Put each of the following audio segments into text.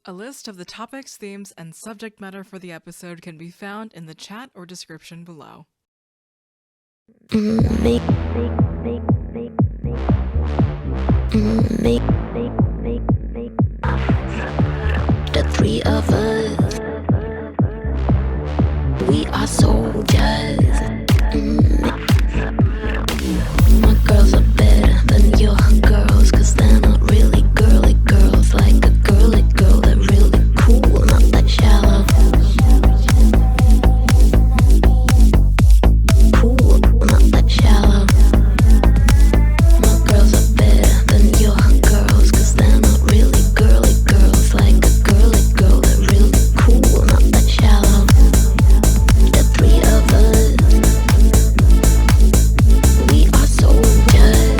A list of the topics, themes, and subject matter for the episode can be found in the chat or description below. The three of us, we are soldiers. My girls are better than your girls, 'cause they're not really girly girls, like a girly girl. They're really cool, not that shallow. Cool, not that shallow. My girls are better than your girls, 'cause they're not really girly girls, like a girly girl. They're really cool, not that shallow. The three of us, we are soldiers.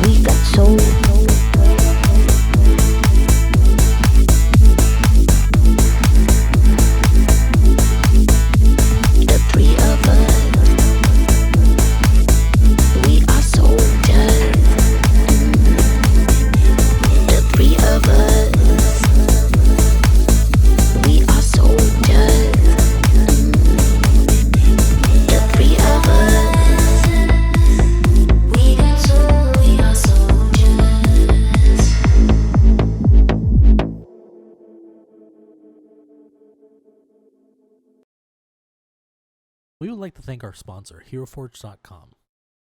We got soul. The three of us, we are soldiers. The three of us, we are soldiers. The three of us, we got soul, we are soldiers. We would like to thank our sponsor, HeroForge.com.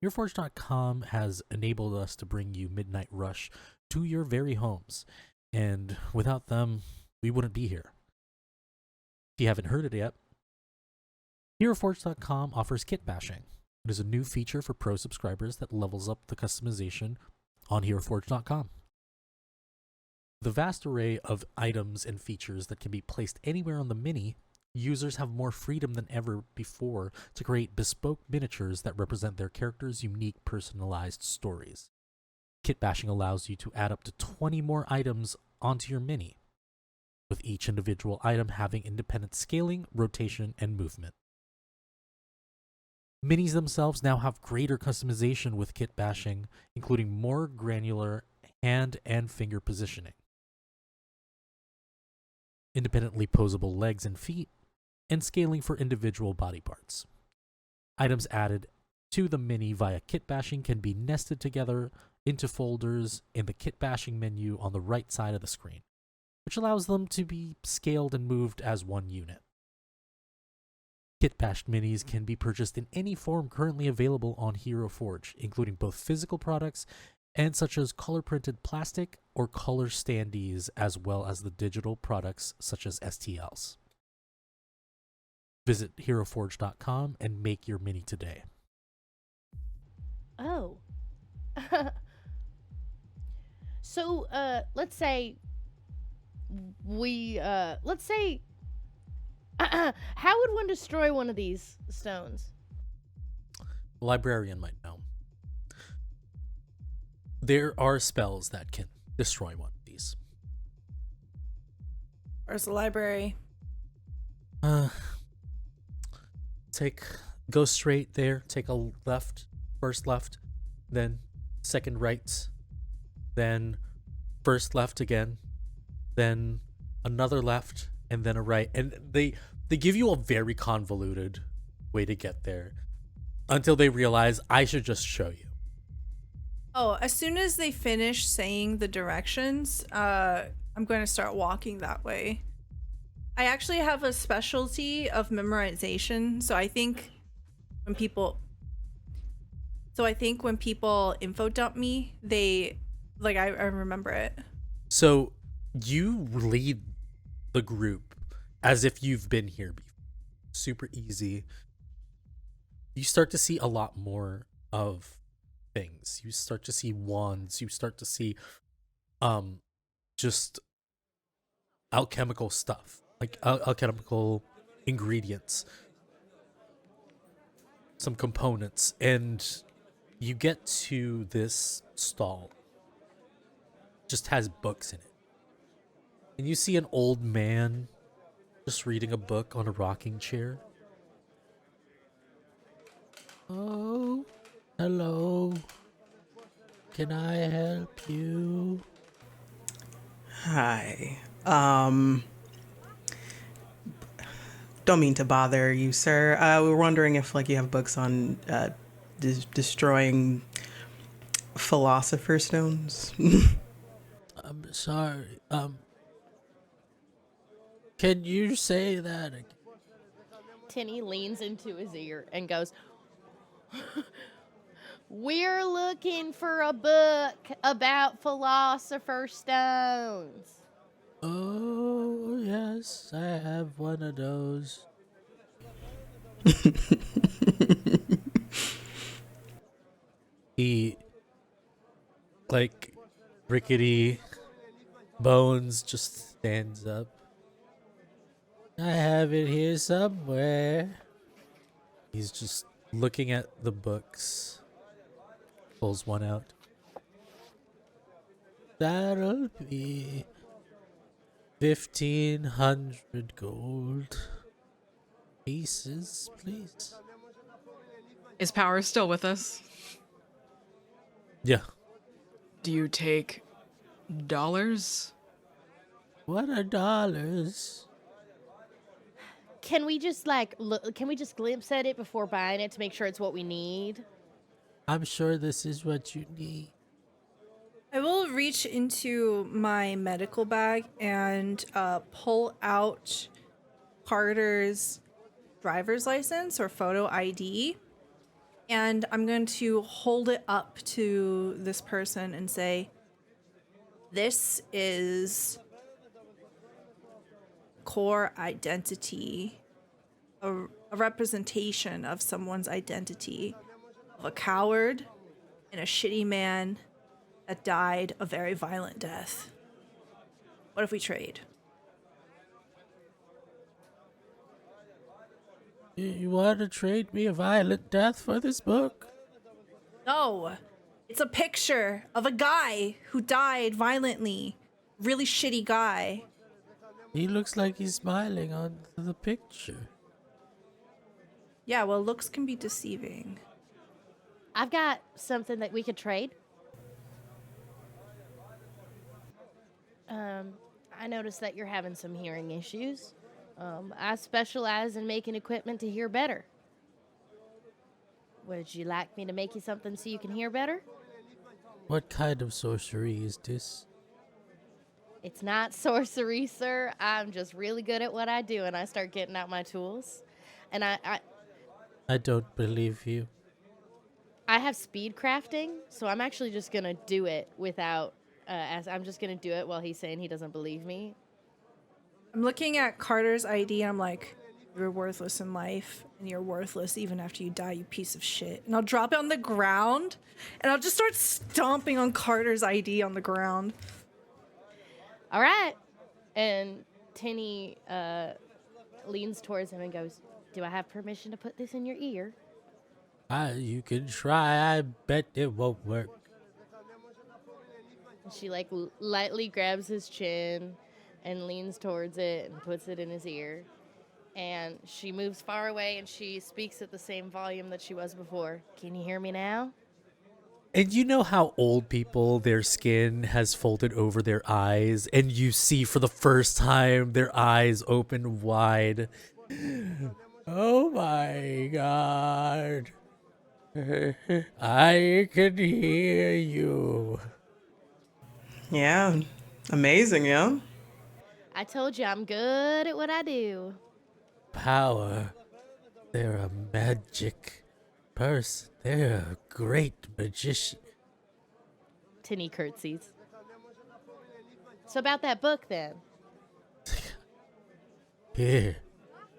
HeroForge.com has enabled us to bring you Midnight Rush to your very homes, and without them, we wouldn't be here. If you haven't heard it yet, HeroForge.com offers kit bashing. It is a new feature for pro subscribers that levels up the customization on HeroForge.com. The vast array of items and features that can be placed anywhere on the Mini, users have more freedom than ever before to create bespoke miniatures that represent their characters' unique personalized stories. Kit bashing allows you to add up to 20 more items onto your Mini, with each individual item having independent scaling, rotation, and movement. Minis themselves now have greater customization with kit bashing, including more granular hand and finger positioning, independently posable legs and feet, and scaling for individual body parts. Items added to the Mini via kit bashing can be nested together into folders in the kit bashing menu on the right side of the screen, which allows them to be scaled and moved as one unit. Kit bashed minis can be purchased in any form currently available on Hero Forge, including both physical products and such as color printed plastic or color standees, as well as the digital products such as STLs. Visit HeroForge.com and make your Mini today. Oh. So, let's say how would one destroy one of these stones? The librarian might know. There are spells that can destroy one of these. Where's the library? Go straight there, take a left, first left, then second right, then first left again, then another left, and then a right. And they give you a very convoluted way to get there until they realize I should just show you. Oh, as soon as they finish saying the directions, I'm going to start walking that way. I actually have a specialty of memorization, so I think when people info dump me, they like I remember it. So you lead the group as if you've been here before. Super easy. You start to see a lot more of things. You start to see wands. You start to see just alchemical stuff, like alchemical ingredients, some components, and you get to this stall. Just has books in it. And you see an old man just reading a book on a rocking chair. Oh, hello. Can I help you? Hi. Don't mean to bother you, sir. We were wondering if, like, you have books on destroying philosopher stones. I'm sorry. Can you say that again? Tinny leans into his ear and goes, "We're looking for a book about philosopher stones." Oh, yes, I have one of those. He, like, rickety bones just stands up. I have it here somewhere. He's just looking at the books. Pulls one out. That'll be 1,500 gold pieces, please. Is Power still with us? Yeah. Do you take dollars? What are dollars? Can we just look? Can we just glimpse at it before buying it to make sure it's what we need? I'm sure this is what you need. I will reach into my medical bag and pull out Carter's driver's license or photo ID. And I'm going to hold it up to this person and say, this is core identity, a representation of someone's identity, of a coward and a shitty man that died a very violent death. What if we trade? You want to trade me a violent death for this book? No, it's a picture of a guy who died violently. Really shitty guy. He looks like he's smiling on the picture. Yeah, well, looks can be deceiving. I've got something that we could trade. I noticed that you're having some hearing issues. I specialize in making equipment to hear better. Would you like me to make you something so you can hear better? What kind of sorcery is this? It's not sorcery, sir. I'm just really good at what I do, and I start getting out my tools. And I don't believe you. I have speed crafting, so I'm actually just gonna do it without. I'm just gonna do it while he's saying he doesn't believe me. I'm looking at Carter's ID and I'm like, you're worthless in life and you're worthless even after you die, you piece of shit. And I'll drop it on the ground and I'll just start stomping on Carter's ID on the ground. All right. And Tinny leans towards him and goes, "Do I have permission to put this in your ear?" You can try. I bet it won't work. And she lightly grabs his chin and leans towards it and puts it in his ear. And she moves far away and she speaks at the same volume that she was before. "Can you hear me now?" And you know how old people, their skin has folded over their eyes, and you see for the first time their eyes open wide. Oh my God. I can hear you. Yeah, amazing, yeah? I told you I'm good at what I do. Power. They're a magic person. They're a great magician. Tinny curtsies. So about that book then. Here,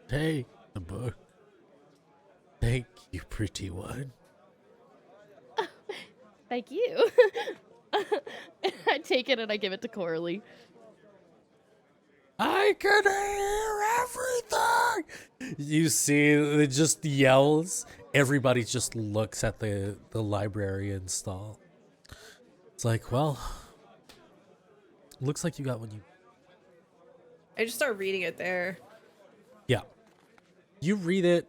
take the book. Thank you, pretty one. Thank you. I take it and I give it to Coralie. I can hear everything. You see, it just yells. Everybody just looks at the librarian's stall. It's like, well, looks like you got what you. I just start reading it there. Yeah, you read it.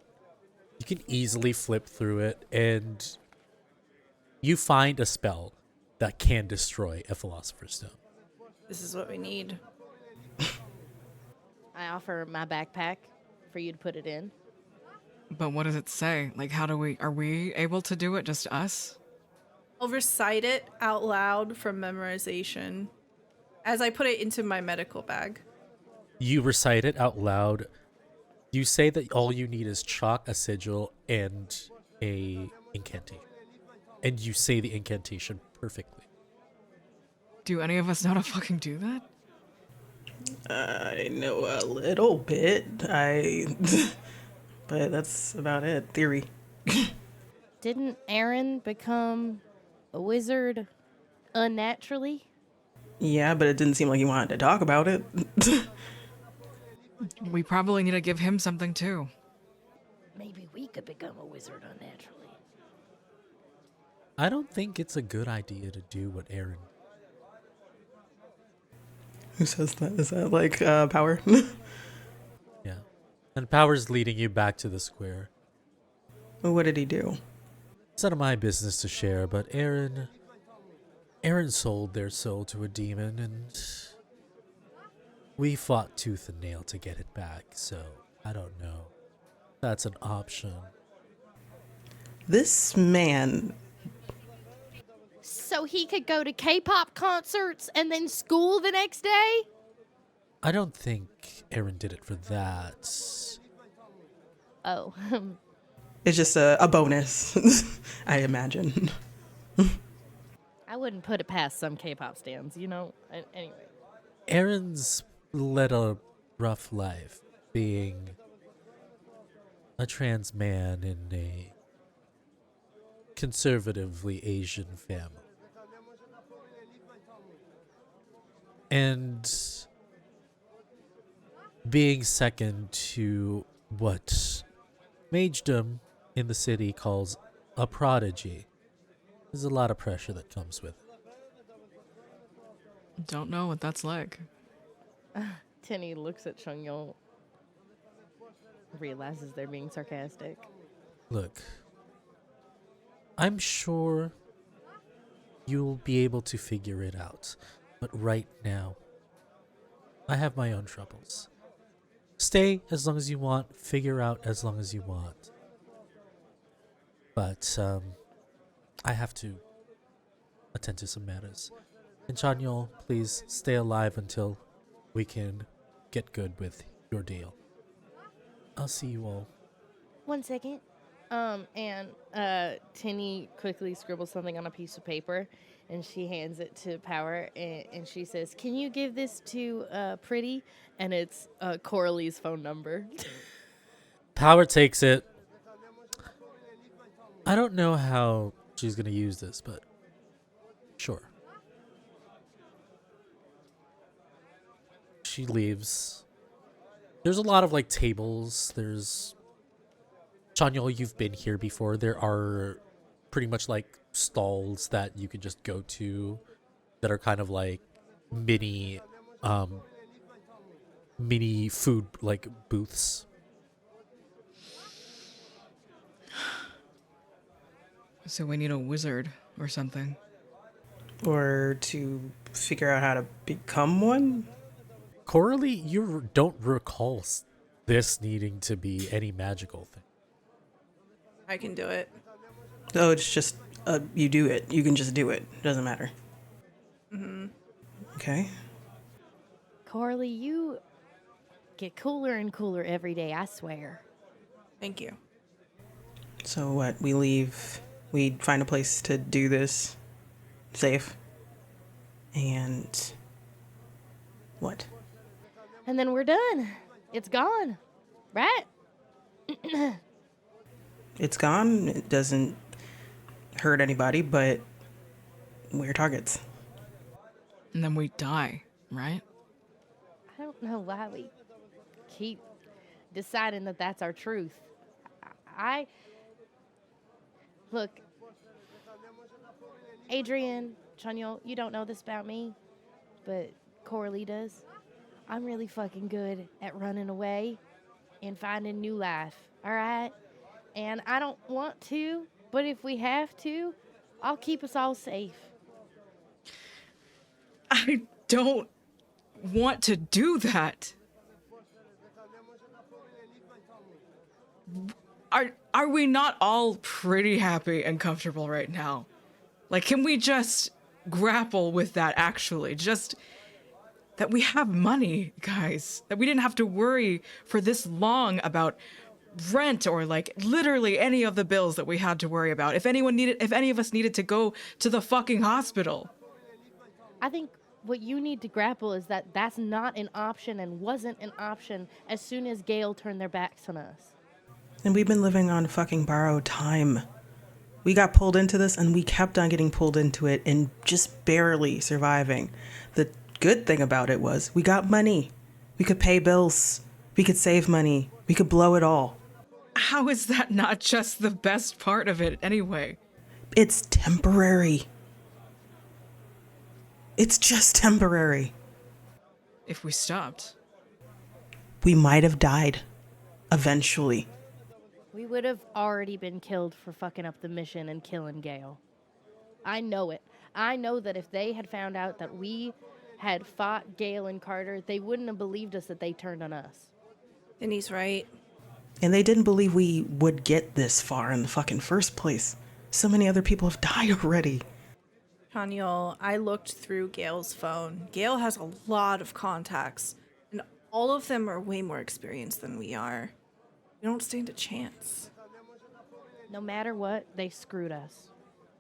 You can easily flip through it, and you find a spell that can destroy a Philosopher's Stone. This is what we need. I offer my backpack for you to put it in. But what does it say? Like, are we able to do it, just us? I'll recite it out loud from memorization as I put it into my medical bag. You recite it out loud. You say that all you need is chalk, a sigil, and a incantation. And you say the incantation perfectly. Do any of us know how to fucking do that? I know a little bit. But that's about it. Theory. Didn't Aaron become a wizard unnaturally? Yeah, but it didn't seem like he wanted to talk about it. We probably need to give him something too. Maybe we could become a wizard unnaturally. I don't think it's a good idea to do what Aaron. Who says that? Is that like power? Yeah. And Power's leading you back to the square. Well, what did he do? It's none of my business to share, but Aaron sold their soul to a demon, and we fought tooth and nail to get it back, so I don't know. That's an option. This man. So he could go to K-pop concerts and then school the next day? I don't think Aaron did it for that. Oh. It's just a bonus, I imagine. I wouldn't put it past some K-pop stands, you know? Anyway. Aaron's led a rough life, being a trans man in a conservatively Asian family. And being second to what magedom in the city calls a prodigy, there's a lot of pressure that comes with it. Don't know what that's like. Tinny looks at Chungyol, realizes they're being sarcastic. Look, I'm sure you'll be able to figure it out, but right now, I have my own troubles. Stay as long as you want, figure out as long as you want. But, I have to attend to some matters. And Chanyol, please stay alive until we can get good with your deal. I'll see you all. 1 second. Tinny quickly scribbles something on a piece of paper, and she hands it to Power, and she says, "Can you give this to Pretty?" And it's Coralie's phone number. Power takes it. I don't know how she's going to use this, but sure. She leaves. There's a lot of like tables. There's Chanyol, you've been here before. There are pretty much like stalls that you can just go to that are kind of like mini food like booths. So we need a wizard or something. Or to figure out how to become one? Coralie, you don't recall this needing to be any magical thing. I can do it. Oh, it's just, you do it. You can just do it. Doesn't matter. Mm-hmm. Okay. Coralie, you get cooler and cooler every day, I swear. Thank you. So what? We leave. We find a place to do this safe. And what? And then we're done. It's gone. Right? It's gone. It doesn't hurt anybody, but we're targets. And then we die, right? I don't know why we keep deciding that that's our truth. Look, Adrian, Chanyol, you don't know this about me, but Coralie does. I'm really fucking good at running away and finding new life, all right? And I don't want to, but if we have to, I'll keep us all safe. I don't want to do that. Are we not all pretty happy and comfortable right now? Like, can we just grapple with that actually? Just that we have money, guys. That we didn't have to worry for this long about rent or like literally any of the bills that we had to worry about. If any of us needed to go to the fucking hospital. I think what you need to grapple is that that's not an option and wasn't an option as soon as Gale turned their backs on us. And we've been living on fucking borrowed time. We got pulled into this and we kept on getting pulled into it and just barely surviving. The good thing about it was we got money. We could pay bills. We could save money. We could blow it all. How is that not just the best part of it anyway? It's temporary. It's just temporary. If we stopped. We might have died. Eventually. We would have already been killed for fucking up the mission and killing Gale. I know it. I know that if they had found out that we had fought Gale and Carter, they wouldn't have believed us that they turned on us. And he's right. And they didn't believe we would get this far in the fucking first place. So many other people have died already. Daniel, I looked through Gail's phone. Gail has a lot of contacts, and all of them are way more experienced than we are. We don't stand a chance. No matter what, they screwed us.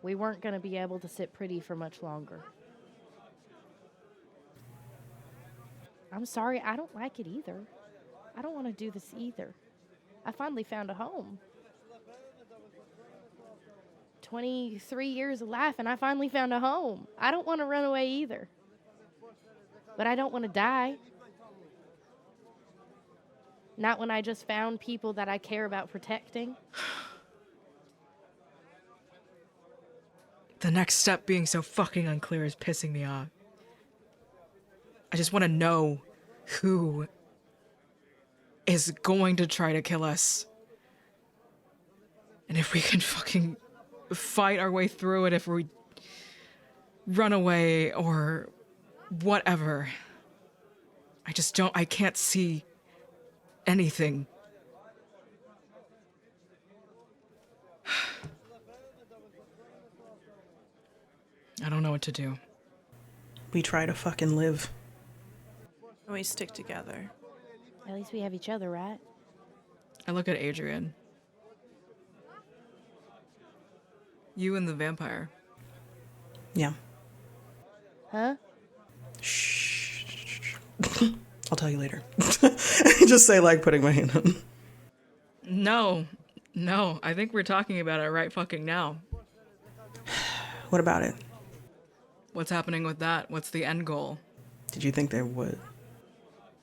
We weren't going to be able to sit pretty for much longer. I'm sorry, I don't like it either. I don't want to do this either. I finally found a home. 23 years of life, and I finally found a home. I don't want to run away either. But I don't want to die. Not when I just found people that I care about protecting. The next step being so fucking unclear is pissing me off. I just want to know who is going to try to kill us. And if we can fucking fight our way through it, if we run away or whatever. I can't see anything. I don't know what to do. We try to fucking live. And we stick together. At least we have each other, right? I look at Adrian. You and the vampire. Yeah. Huh? Shh. I'll tell you later. Just say like putting my hand on. No. I think we're talking about it right fucking now. What about it? What's happening with that? What's the end goal? Did you think there would?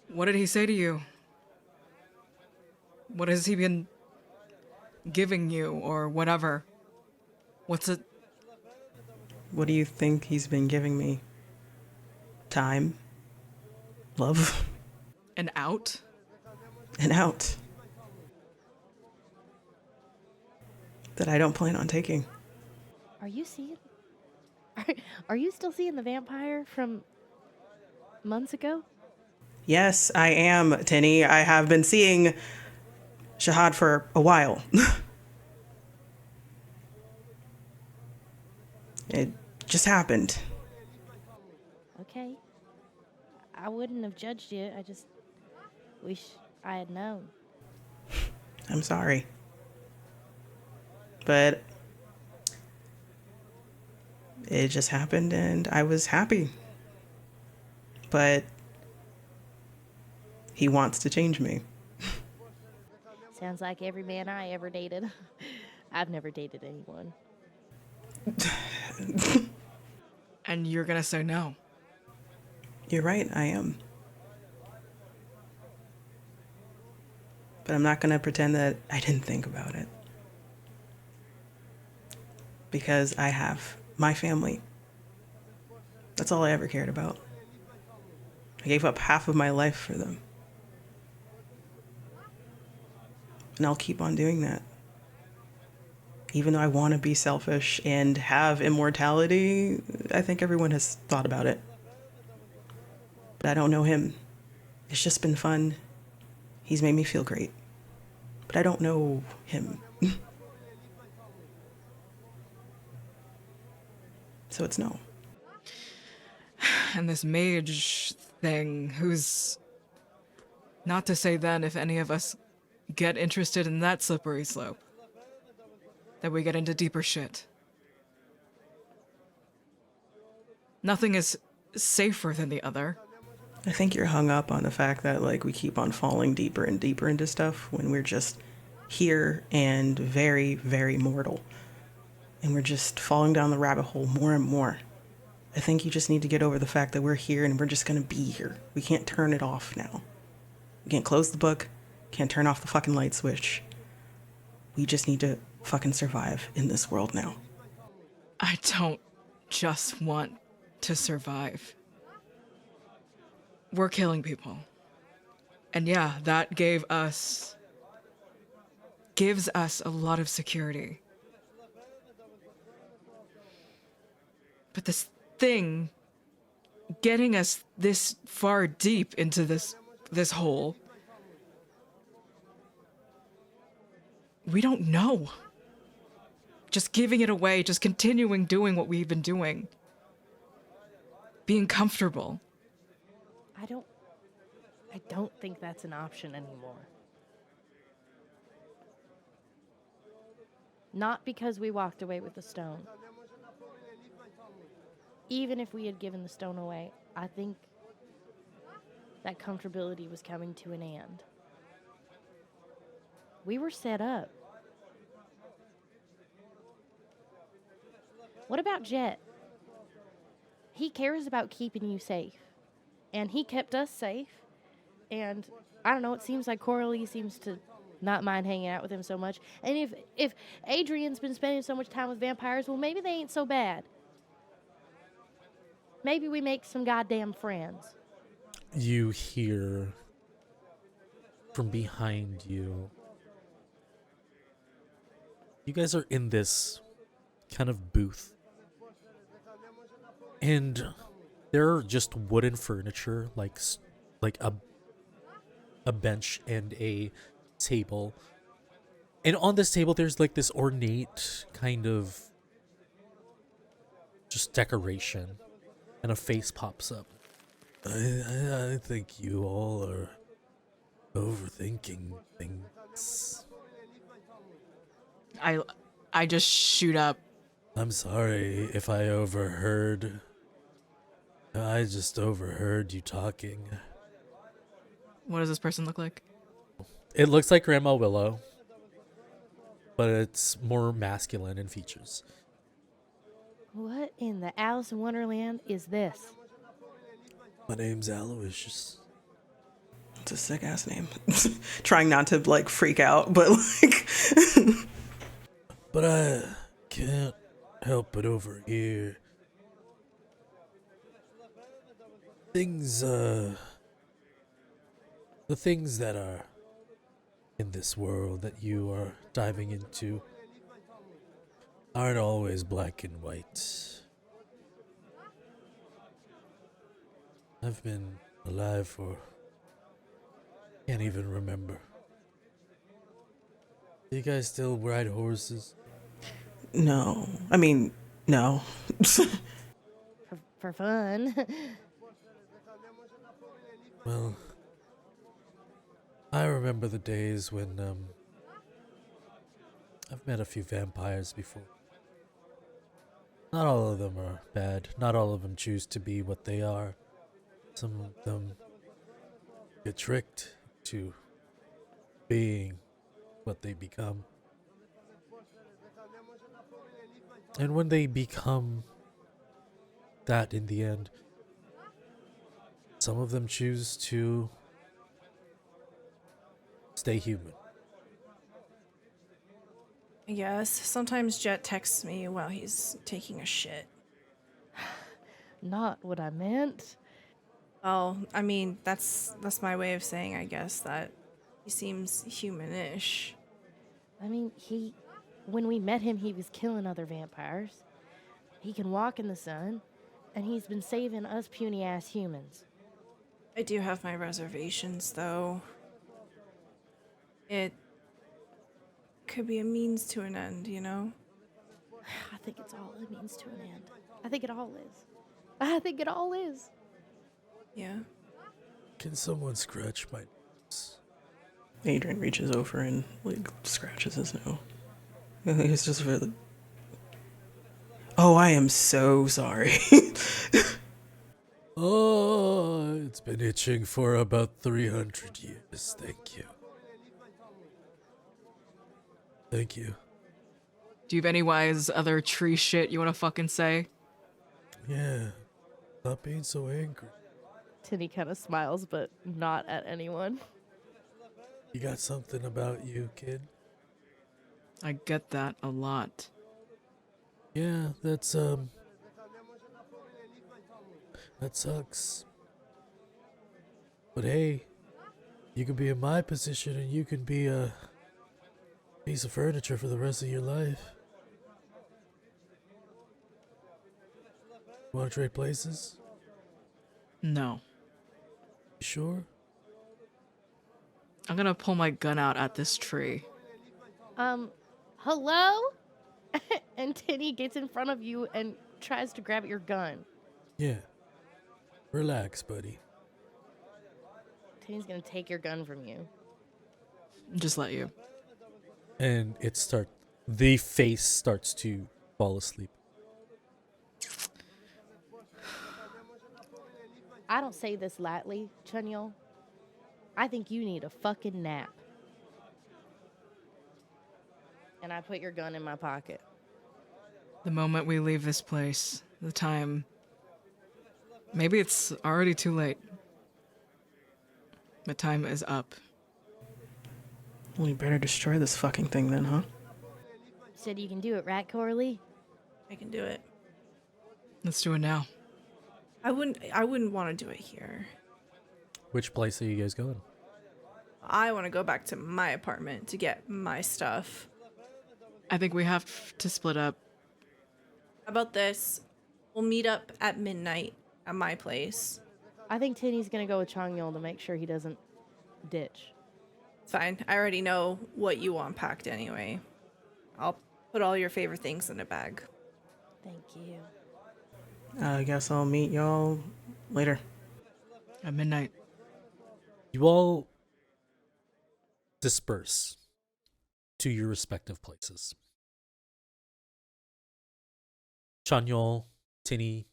What did he say to you? What has he been giving you or whatever? What's it? What do you think he's been giving me? Time? Love? An out? An out. That I don't plan on taking. Are you seeing? Are you still seeing the vampire from months ago? Yes, I am, Tinny. I have been seeing Shahad for a while. It just happened. Okay. I wouldn't have judged you. I just wish I had known. I'm sorry. But it just happened and I was happy. But he wants to change me. Sounds like every man I ever dated. I've never dated anyone. And you're gonna say no. You're right, I am. But I'm not gonna pretend that I didn't think about it. Because I have my family. That's all I ever cared about. I gave up half of my life for them. And I'll keep on doing that. Even though I want to be selfish and have immortality, I think everyone has thought about it. But I don't know him. It's just been fun. He's made me feel great. But I don't know him. So it's no. And this mage thing, who's... Not to say then if any of us get interested in that slippery slope, that we get into deeper shit. Nothing is safer than the other. I think you're hung up on the fact that like we keep on falling deeper and deeper into stuff when we're just here and very, very mortal. And we're just falling down the rabbit hole more and more. I think you just need to get over the fact that we're here and we're just gonna be here. We can't turn it off now. We can't close the book, can't turn off the fucking light switch. We just need to fucking survive in this world now. I don't just want to survive. We're killing people. And yeah, that gives us a lot of security. But this thing getting us this far deep into this hole, we don't know. Just giving it away, just continuing doing what we've been doing. Being comfortable. I don't think that's an option anymore. Not because we walked away with the stone. Even if we had given the stone away, I think that comfortability was coming to an end. We were set up. What about Jet? He cares about keeping you safe. And he kept us safe. And I don't know, it seems like Coralie seems to not mind hanging out with him so much. And if Adrian's been spending so much time with vampires, well, maybe they ain't so bad. Maybe we make some goddamn friends. You hear from behind you. You guys are in this kind of booth. And there are just wooden furniture, like a bench and a table. And on this table, there's like this ornate kind of just decoration. And a face pops up. I think you all are overthinking things. I just shoot up. I'm sorry if I overheard. I just overheard you talking. What does this person look like? It looks like Grandma Willow, but it's more masculine in features. What in the Alice in Wonderland is this? My name's Aloysius. It's a sick ass name. Trying not to like freak out, but like. But I can't help but over here. The things that are in this world that you are diving into aren't always black and white. I've been alive for... can't even remember. Do you guys still ride horses? No. I mean, no. For fun. Well, I remember the days when, I've met a few vampires before. Not all of them are bad. Not all of them choose to be what they are. Some of them get tricked to being what they become. And when they become that in the end, some of them choose to stay human. Yes, sometimes Jet texts me while he's taking a shit. Not what I meant. Well, I mean, that's my way of saying, I guess, that he seems humanish. I mean, when we met him, he was killing other vampires. He can walk in the sun, and he's been saving us puny-ass humans. I do have my reservations, though. It could be a means to an end, you know? I think it's all a means to an end. I think it all is. I think it all is. Yeah. Can someone scratch my nose? Adrian reaches over and like scratches his nose. He's just really. Oh, I am so sorry. Oh, it's been itching for about 300 years. Thank you. Thank you. Do you have any wise other tree shit you want to fucking say? Yeah. Stop being so angry. Tinny kind of smiles, but not at anyone. You got something about you, kid? I get that a lot. Yeah, that sucks. But hey, you can be in my position and you can be a piece of furniture for the rest of your life. Want to trade places? No. You sure? I'm gonna pull my gun out at this tree. Hello? And Tinny gets in front of you and tries to grab at your gun. Yeah. Relax, buddy. Tinny's gonna take your gun from you. Just let you. And the face starts to fall asleep. I don't say this lightly, Chunyol. I think you need a fucking nap. And I put your gun in my pocket. The moment we leave this place, the time. Maybe it's already too late. The time is up. Well, you better destroy this fucking thing then, huh? Said you can do it, right, Coralie? I can do it. Let's do it now. I wouldn't want to do it here. Which place are you guys going? I want to go back to my apartment to get my stuff. I think we have to split up. How about this? We'll meet up at midnight at my place. I think Tinny's gonna go with Chunyol to make sure he doesn't ditch. It's fine. I already know what you want packed anyway. I'll put all your favorite things in a bag. Thank you. I guess I'll meet y'all later. At midnight. You all disperse to your respective places. Chunyol, Tinny,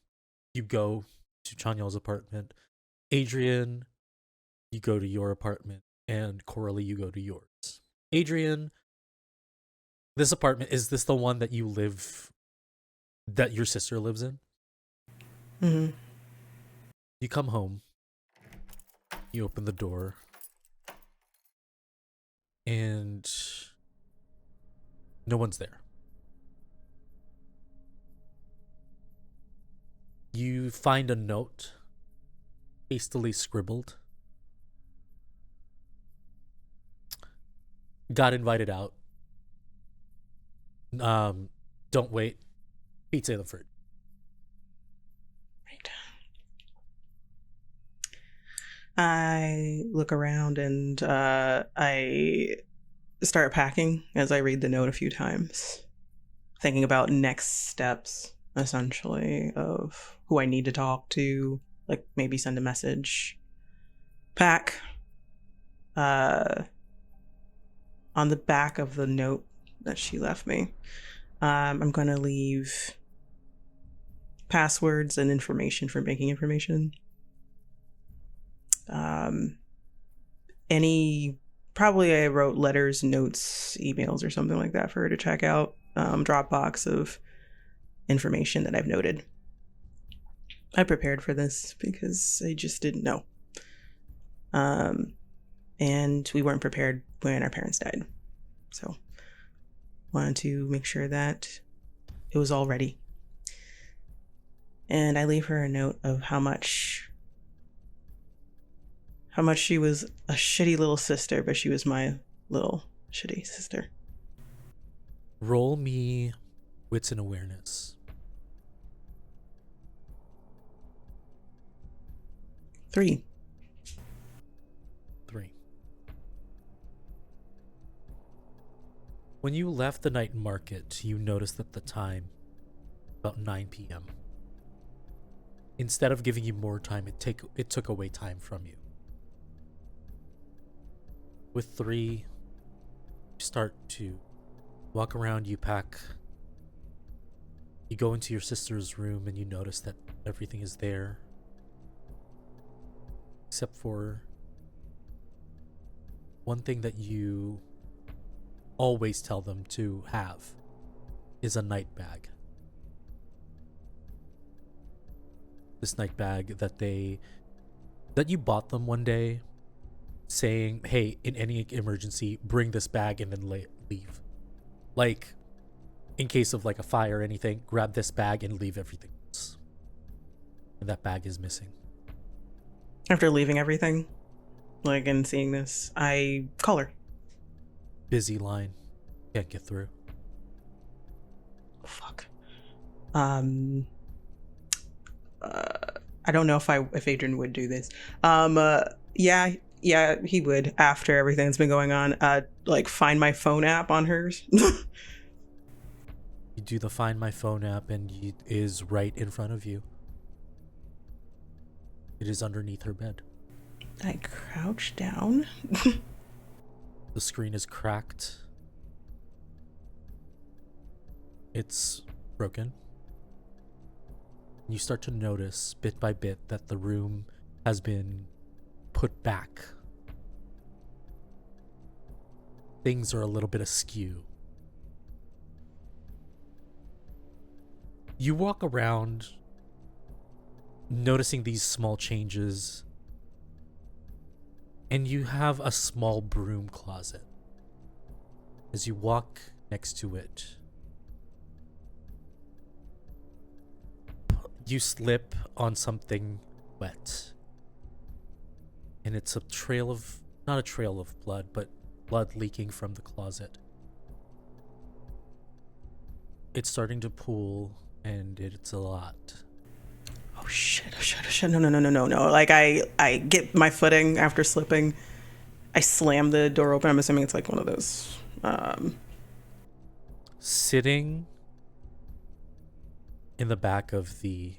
you go to Chunyol's apartment. Adrian, you go to your apartment. And Coralie, you go to yours. Adrian, this apartment, is this the one that that your sister lives in? Mm-hmm. You come home. You open the door. And no one's there. You find a note, hastily scribbled. Got invited out. Don't wait. Pizza in the fridge. Right. I look around and I start packing as I read the note a few times, thinking about next steps, essentially, of who I need to talk to, like maybe send a message. Pack. On the back of the note that she left me, I'm going to leave passwords and information for banking information. Probably I wrote letters, notes, emails, or something like that for her to check out. Dropbox of information that I've noted. I prepared for this because I just didn't know. And we weren't prepared when our parents died. So wanted to make sure that it was all ready. And I leave her a note of how much she was a shitty little sister, but she was my little shitty sister. Roll me wits and awareness. 3. 3. When you left the night market, you noticed at the time, about 9 p.m. Instead of giving you more time, it took away time from you. With 3, you start to walk around, you pack. You go into your sister's room and you notice that everything is there. Except for one thing that you always tell them to have is a night bag. This night bag that you bought them one day, saying, hey, in any emergency, bring this bag and then leave. Like, in case of like a fire or anything, grab this bag and leave everything else. And that bag is missing. After leaving everything, like, and seeing this, I call her. Busy line. Can't get through. Fuck. I don't know if Adrian would do this. Yeah, he would after everything that's been going on. Like, find my phone app on hers. You do the Find My Phone app and it is right in front of you. It is underneath her bed. I crouch down. The screen is cracked. It's broken. You start to notice bit by bit that the room has been put back. Things are a little bit askew. You walk around noticing these small changes, and you have a small broom closet. As you walk next to it, you slip on something wet, and it's a trail of, not a trail of blood, but blood leaking from the closet. It's starting to pool, and it's a lot. Oh shit. No. Like, I get my footing after slipping. I slam the door open. I'm assuming it's like one of those. Sitting in the back of the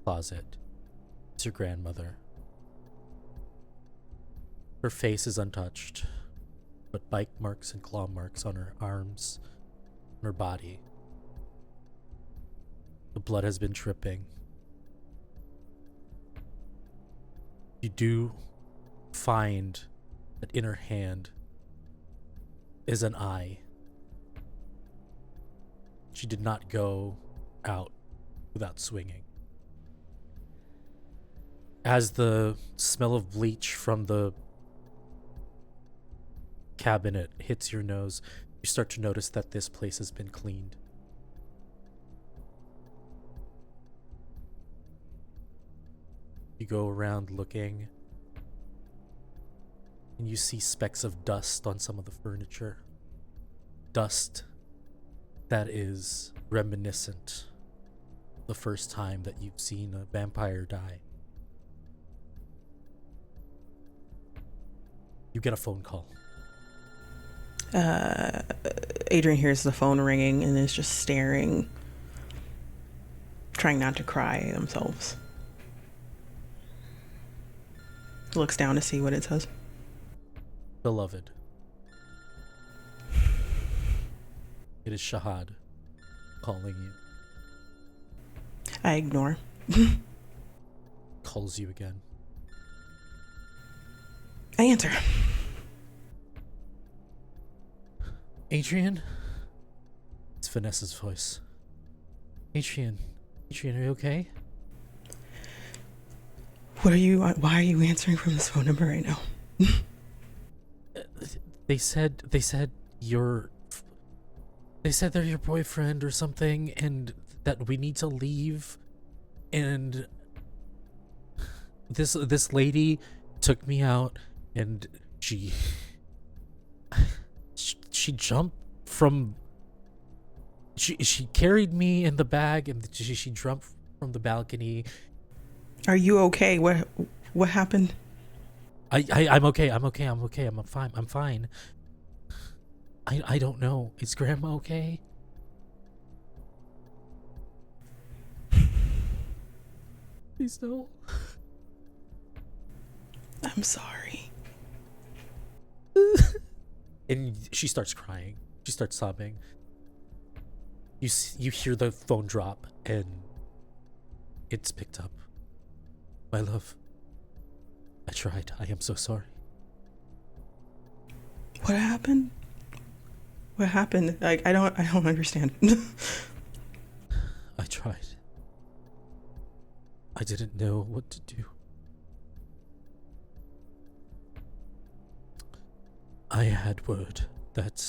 closet is your grandmother. Her face is untouched, but bite marks and claw marks on her arms, on her body. The blood has been dripping. You do find that in her hand is an eye. She did not go out without swinging. As the smell of bleach from the cabinet hits your nose, you start to notice that this place has been cleaned. You go around looking, and you see specks of dust on some of the furniture. Dust that is reminiscent of the first time that you've seen a vampire die. You get a phone call. Adrian hears the phone ringing and is just staring, trying not to cry themselves. Looks down to see what it says. Beloved. It is Shahad calling you. I ignore. Calls you again. I answer. Adrian? It's Vanessa's voice. Adrian, are you okay? Why are you answering from this phone number right now? They said they're your boyfriend or something, and that we need to leave. And this lady took me out, and she jumped from She carried me in the bag, and she jumped from the balcony. Are you okay? What happened? I'm okay. I'm fine. I'm fine. I don't know. Is Grandma okay? Please no. I'm sorry. And she starts crying. She starts sobbing. You hear the phone drop, and it's picked up. My love, I tried. I am so sorry. What happened? What happened? Like I don't understand. I tried. I didn't know what to do. I had word that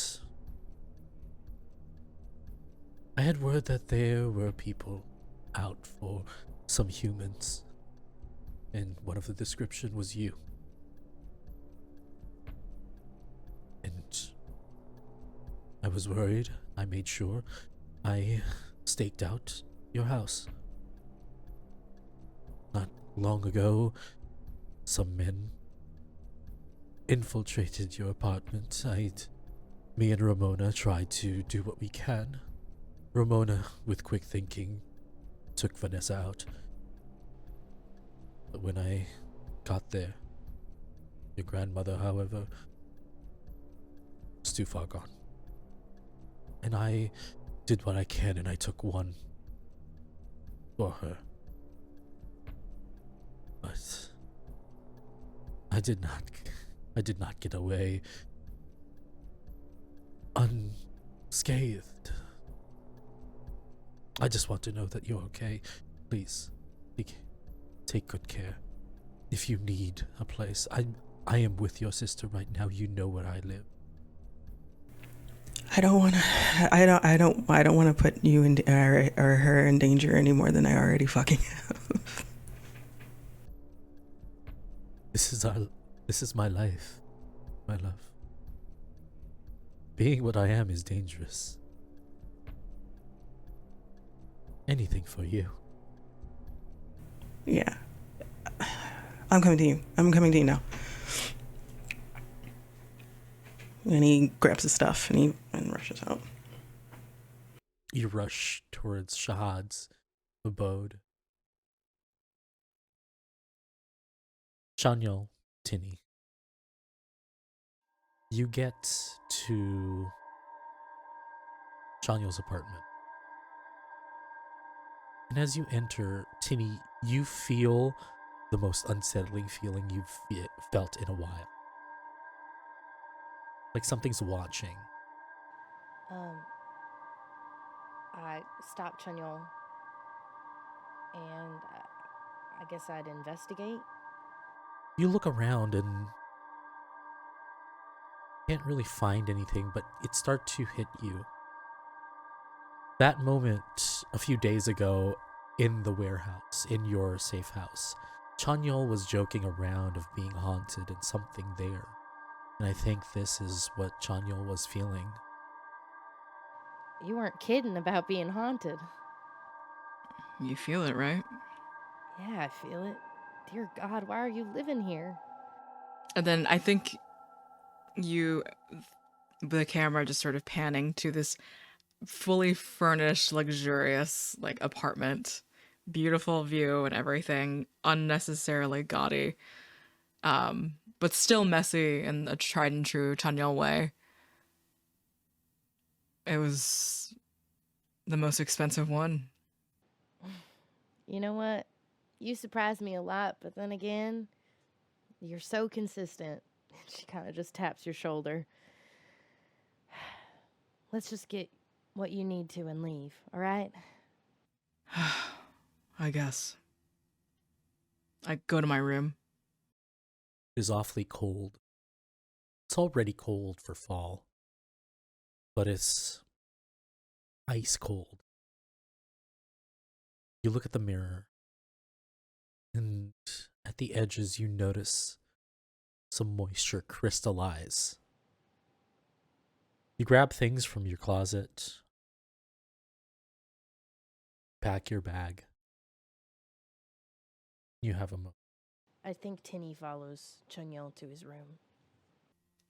there were people out for some humans, and one of the description was you. And I was worried. I made sure I staked out your house. Not long ago, some men infiltrated your apartment. Me and Ramona tried to do what we can. Ramona, with quick thinking, took Vanessa out. But when I got there, your grandmother, however, was too far gone. And I did what I can, and I took one for her. But I did not get away unscathed. I just want to know that you're okay. Please, take good care. If you need a place, I am with your sister right now. You know where I live. I don't want to put you in or her in danger any more than I already fucking have. This is my life, my love. Being what I am is dangerous. Anything for you. Yeah. I'm coming to you now. And he grabs his stuff and rushes out. You rush towards Shahad's abode. Shanyal, Tinny. You get to Shanyal's apartment. And as you enter, Tinny, you feel the most unsettling feeling you've felt in a while. Like something's watching. I stopped Chanyol, and I guess I'd investigate. You look around and can't really find anything, but it starts to hit you. That moment a few days ago in the warehouse, in your safe house, Chanyol was joking around of being haunted and something there. And I think this is what Chanyol was feeling. You weren't kidding about being haunted. You feel it, right? Yeah, I feel it. Dear God, why are you living here? And then I think the camera just sort of panning to this fully furnished, luxurious, like, apartment. Beautiful view and everything. Unnecessarily gaudy. But still messy in a tried and true Chanyol way. It was the most expensive one. You know what? You surprised me a lot, but then again, you're so consistent. She kind of just taps your shoulder. Let's just get what you need to and leave, all right? I guess. I go to my room. It is awfully cold. It's already cold for fall, but it's ice cold. You look at the mirror, and at the edges you notice some moisture crystallize. You grab things from your closet, pack your bag. You have a moment. I think Tinny follows Chungyol to his room.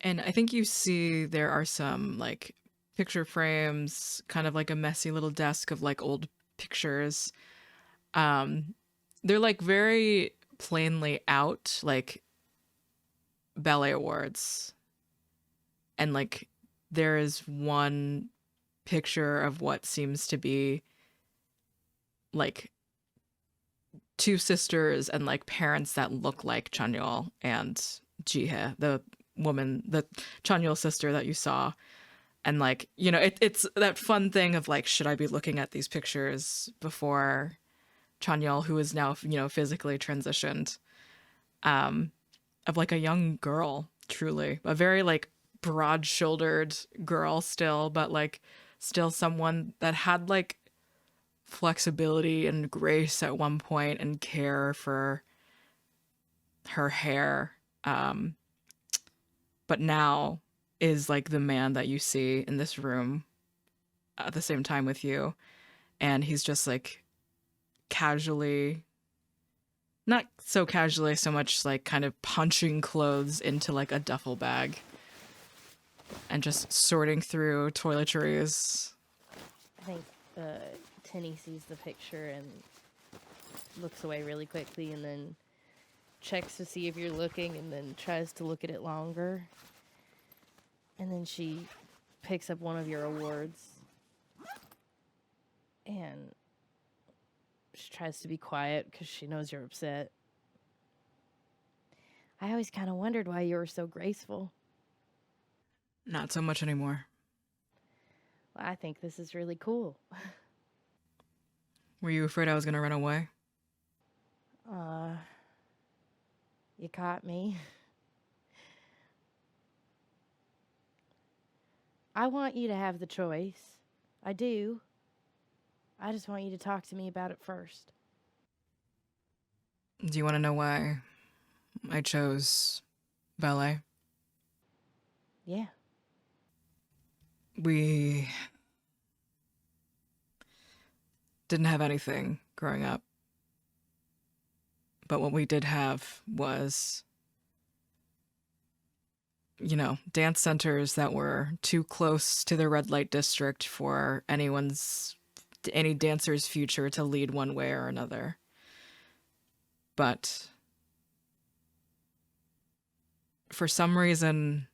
And I think you see there are some like picture frames, kind of like a messy little desk of like old pictures. They're like very plainly out, like ballet awards. And like there is one picture of what seems to be like two sisters and like parents that look like Chanyol and Jihe, the woman, the Chanyol sister that you saw. And like, you know, it's that fun thing of like, should I be looking at these pictures before Chanyol, who is now, you know, physically transitioned, of like a young girl, truly, a very like broad-shouldered girl still, but like still someone that had like flexibility and grace at one point and care for her hair, but now is like the man that you see in this room at the same time with you, and he's just like casually, not so casually so much, like kind of punching clothes into like a duffel bag and just sorting through toiletries. I think Tinny sees the picture and looks away really quickly and then checks to see if you're looking and then tries to look at it longer. And then she picks up one of your awards and she tries to be quiet because she knows you're upset. I always kind of wondered why you were so graceful. Not so much anymore. Well, I think this is really cool. Were you afraid I was gonna run away? You caught me. I want you to have the choice. I do. I just want you to talk to me about it first. Do you want to know why I chose ballet? Yeah. We didn't have anything growing up. But what we did have was, you know, dance centers that were too close to the red light district for any dancer's future to lead one way or another. But for some reason,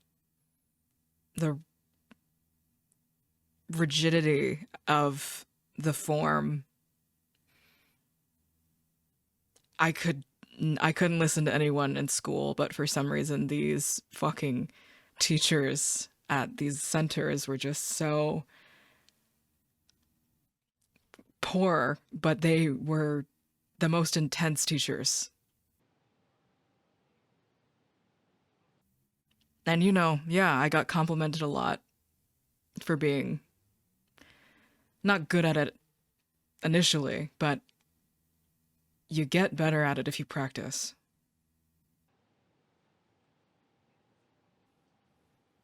the rigidity of the form, I couldn't listen to anyone in school, but for some reason these fucking teachers at these centers were just so poor, but they were the most intense teachers. And you know, yeah, I got complimented a lot for being not good at it initially, but you get better at it if you practice.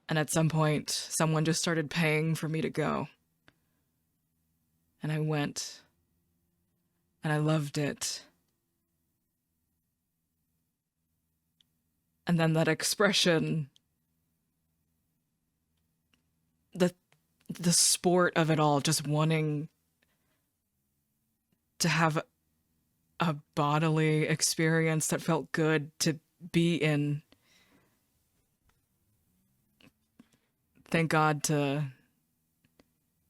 And at some point, someone just started paying for me to go. And I went. And I loved it. And then that expression, the sport of it all, just wanting to have a bodily experience that felt good to be in. Thank God to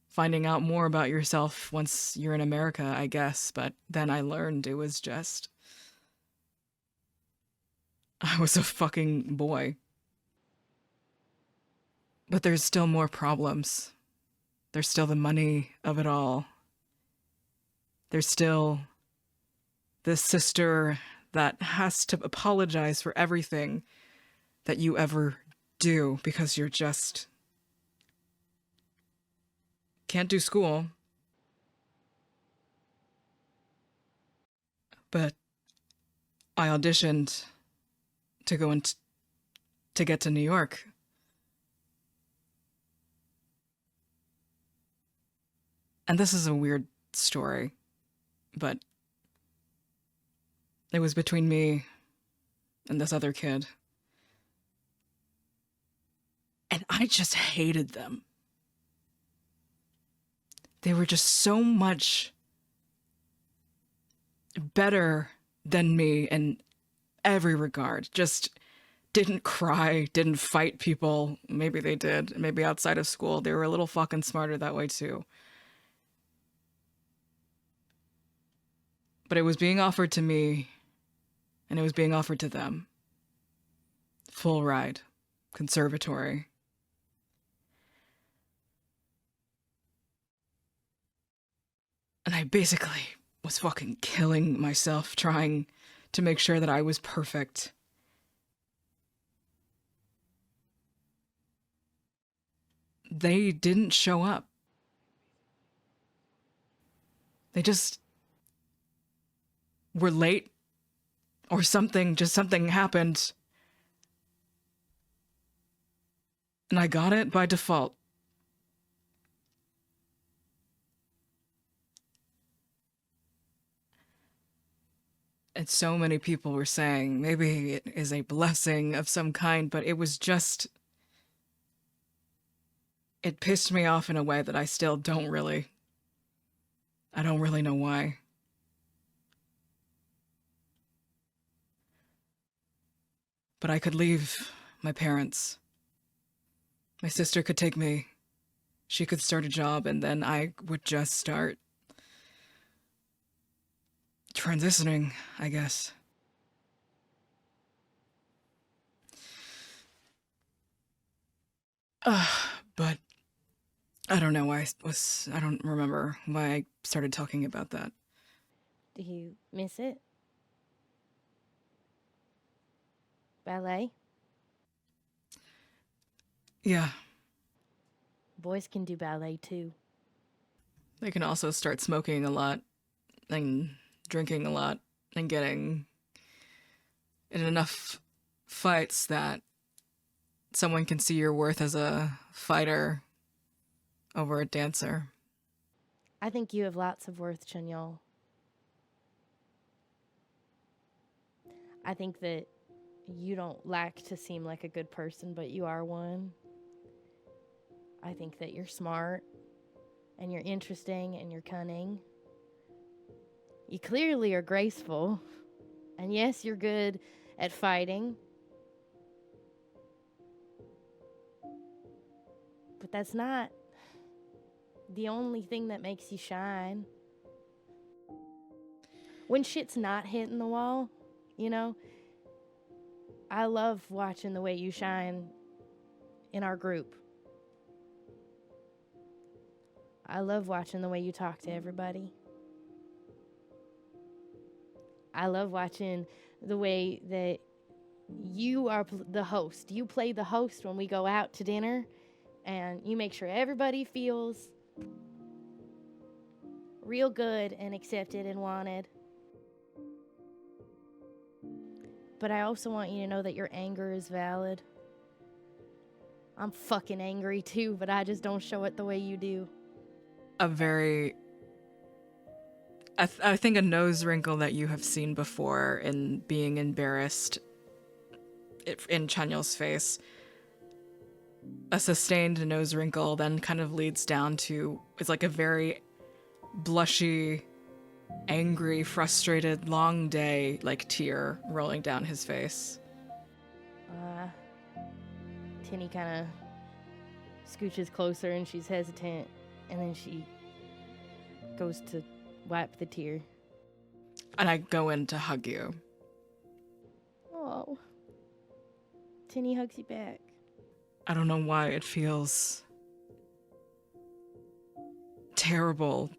finding out more about yourself once you're in America, I guess. But then I learned it was just, I was a fucking boy. But there's still more problems. There's still the money of it all. There's still this sister that has to apologize for everything that you ever do because you're just can't do school. But I auditioned to go in to get to New York. And this is a weird story, but it was between me and this other kid. And I just hated them. They were just so much better than me in every regard. Just didn't cry, didn't fight people. Maybe they did. Maybe outside of school. They were a little fucking smarter that way too. But it was being offered to me, and it was being offered to them. Full ride. Conservatory. And I basically was fucking killing myself trying to make sure that I was perfect. They didn't show up. They just were late or something, just something happened. And I got it by default. And so many people were saying maybe it is a blessing of some kind, but it was just, it pissed me off in a way that I still don't really know why. But I could leave my parents. My sister could take me. She could start a job, and then I would just start transitioning, I guess. But I don't know why I don't remember why I started talking about that. Do you miss it? Ballet? Yeah, Boys can do ballet too. they can also start smoking a lot and drinking a lot and getting in enough fights that someone can see your worth as a fighter over a dancer. I think you have lots of worth, Chunyol. I think that you don't lack to seem like a good person, but you are one. I think that you're smart, and you're interesting, and you're cunning. You clearly are graceful, and yes, you're good at fighting. But that's not the only thing that makes you shine. When shit's not hitting the wall, you know, I love watching the way you shine in our group. I love watching the way you talk to everybody. I love watching the way that you are the host. You play the host when we go out to dinner, and you make sure everybody feels real good and accepted and wanted. But I also want you to know that your anger is valid. I'm fucking angry too, but I just don't show it the way you do. I think a nose wrinkle that you have seen before in being embarrassed in Chanyol's face. A sustained nose wrinkle then kind of leads down to, it's like a very blushy, angry, frustrated, long day, like tear rolling down his face. Tinny kind of scooches closer and she's hesitant, and then she goes to wipe the tear. And I go in to hug you. Oh. Tinny hugs you back. I don't know why it feels terrible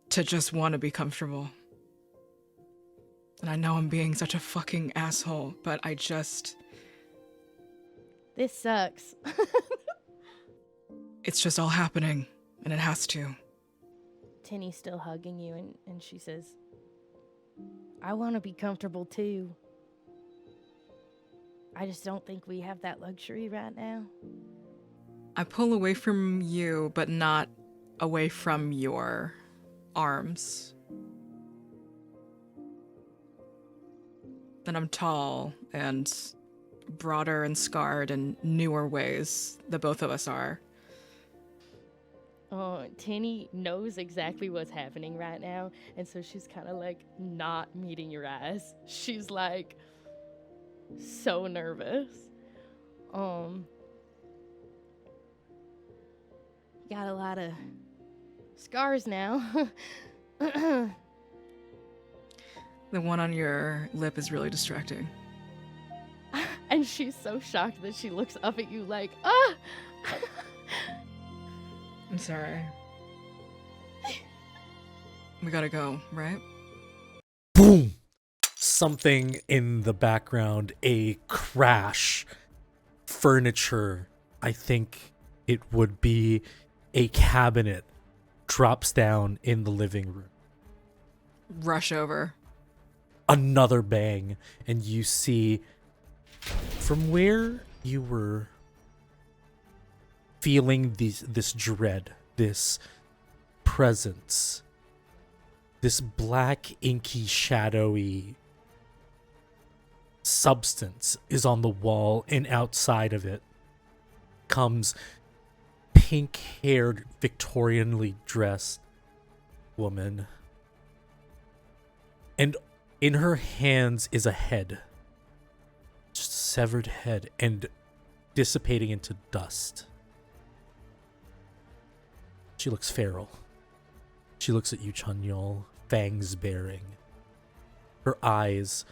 to just want to be comfortable. And I know I'm being such a fucking asshole, but I just... This sucks. It's just all happening, and it has to. Tinny's still hugging you, and she says, I want to be comfortable too. I just don't think we have that luxury right now. I pull away from you, but not away from your arms. And I'm tall and broader and scarred in newer ways that both of us are. Oh, Tinny knows exactly what's happening right now, and so she's kind of like not meeting your eyes. She's like so nervous. You got a lot of scars now. The one on your lip is really distracting. And she's so shocked that she looks up at you like, ah! I'm sorry. We gotta go, right? Boom! Something in the background, a crash. Furniture, I think it would be a cabinet, drops down in the living room. Rush over. Another bang, and you see from where you were feeling this dread, this presence, this black, inky, shadowy substance is on the wall, and outside of it comes pink-haired, Victorianly dressed woman. And in her hands is a head. Just a severed head and dissipating into dust. She looks feral. She looks at you, Chunyol, fangs baring. Her eyes,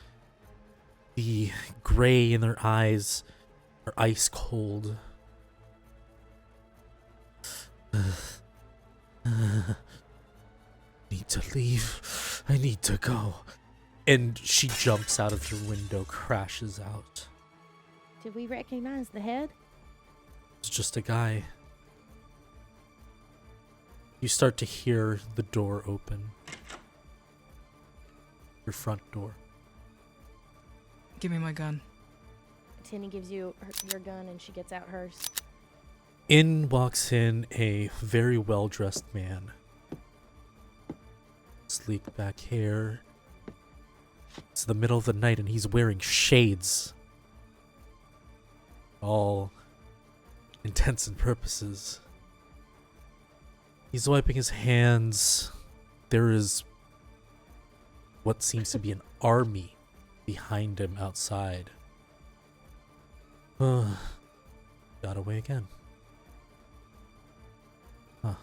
the gray in her eyes, are ice cold. Need to leave. I need to go. And she jumps out of the window, crashes out. Did we recognize the head? It's just a guy. You start to hear the door open. Your front door. Give me my gun. Tinny gives you your gun and she gets out hers. In walks a very well-dressed man. Sleek back hair. It's the middle of the night and he's wearing shades. All intents and purposes. He's wiping his hands. There is what seems to be an army behind him outside. Got away again. Huh.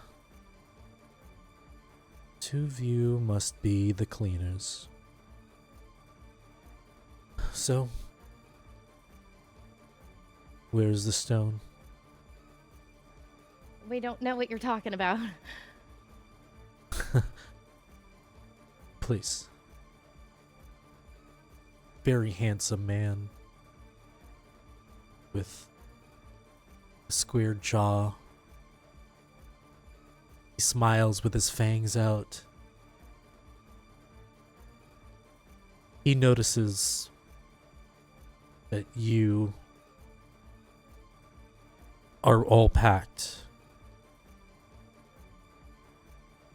Two of you must be the cleaners. So, where's the stone? We don't know what you're talking about. Please. Very handsome man. With a square jaw. He smiles with his fangs out. He notices that you are all packed.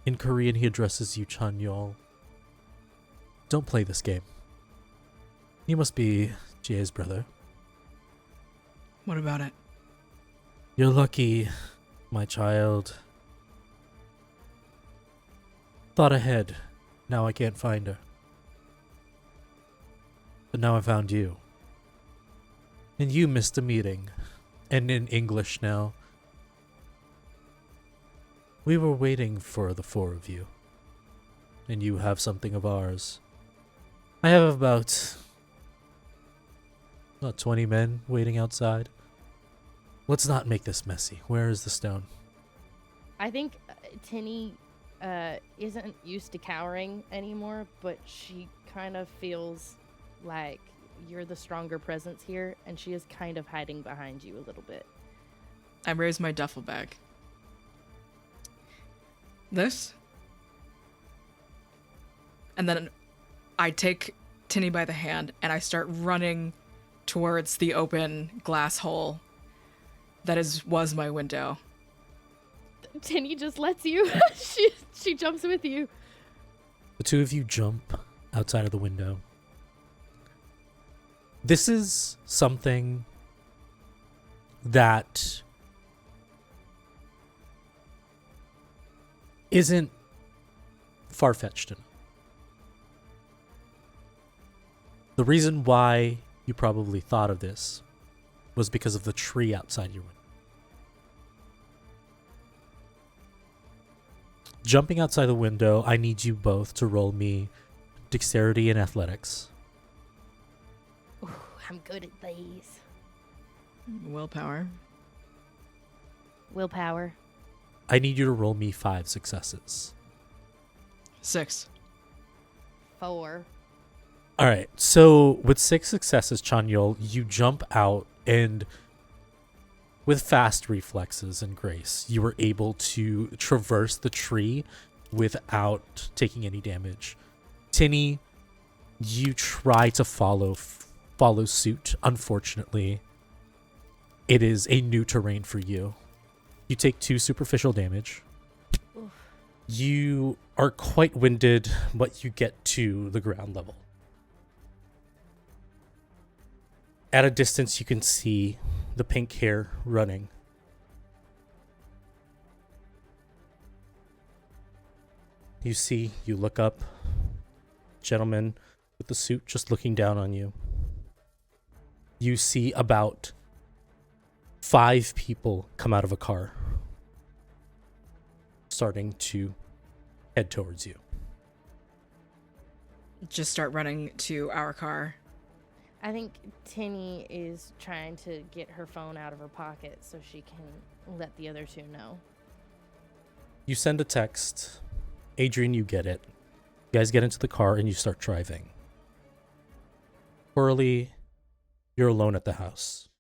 In Korean, he addresses you, Chanyol. Don't play this game. You must be Jie's brother. What about it? You're lucky, my child. Thought ahead. Now I can't find her. But now I found you. And you missed a meeting. And in English now. We were waiting for the four of you. And you have something of ours. I have about 20 men waiting outside. Let's not make this messy. Where is the stone? I think Tinny isn't used to cowering anymore, but she kind of feels like you're the stronger presence here, and she is kind of hiding behind you a little bit. I raise my duffel bag. This? And then I take Tinny by the hand and I start running towards the open glass hole that was my window. Tinny just lets you. she jumps with you. The two of you jump outside of the window. This is something that isn't far-fetched enough. The reason why you probably thought of this was because of the tree outside your window. Jumping outside the window, I need you both to roll me dexterity and athletics. Ooh, I'm good at these. Willpower. Willpower. I need you to roll me 5 successes. 6. 4. All right, so with 6 successes, Chanyol, you jump out, and with fast reflexes and grace, you were able to traverse the tree without taking any damage. Tinny, you try to follow suit. Unfortunately, it is a new terrain for you. You take 2 superficial damage. Oof. You are quite winded, but you get to the ground level. At a distance, you can see the pink hair running. You look up, gentleman with the suit just looking down on you. You see about 5 people come out of a car, starting to head towards you. Just start running to our car. I think Tinny is trying to get her phone out of her pocket so she can let the other 2 know. You send a text. Adrian, you get it. You guys get into the car and you start driving. Coralie, you're alone at the house.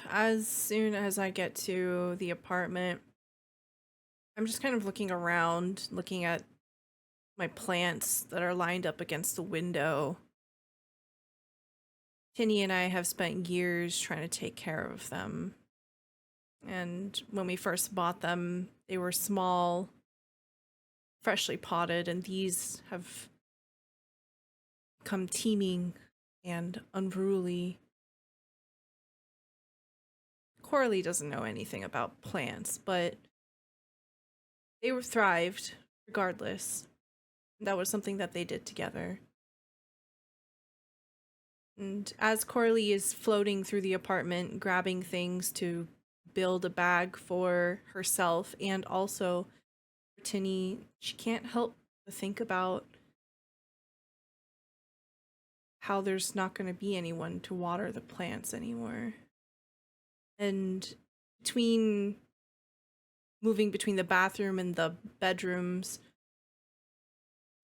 As soon as I get to the apartment, I'm just kind of looking around, looking at my plants that are lined up against the window. Tinny and I have spent years trying to take care of them. And when we first bought them, they were small, freshly potted, and these have come teeming and unruly. Coralie doesn't know anything about plants, but they were thrived regardless. That was something that they did together. And as Coralie is floating through the apartment, grabbing things to build a bag for herself and also for Tinny, she can't help but think about how there's not going to be anyone to water the plants anymore. And moving between the bathroom and the bedrooms,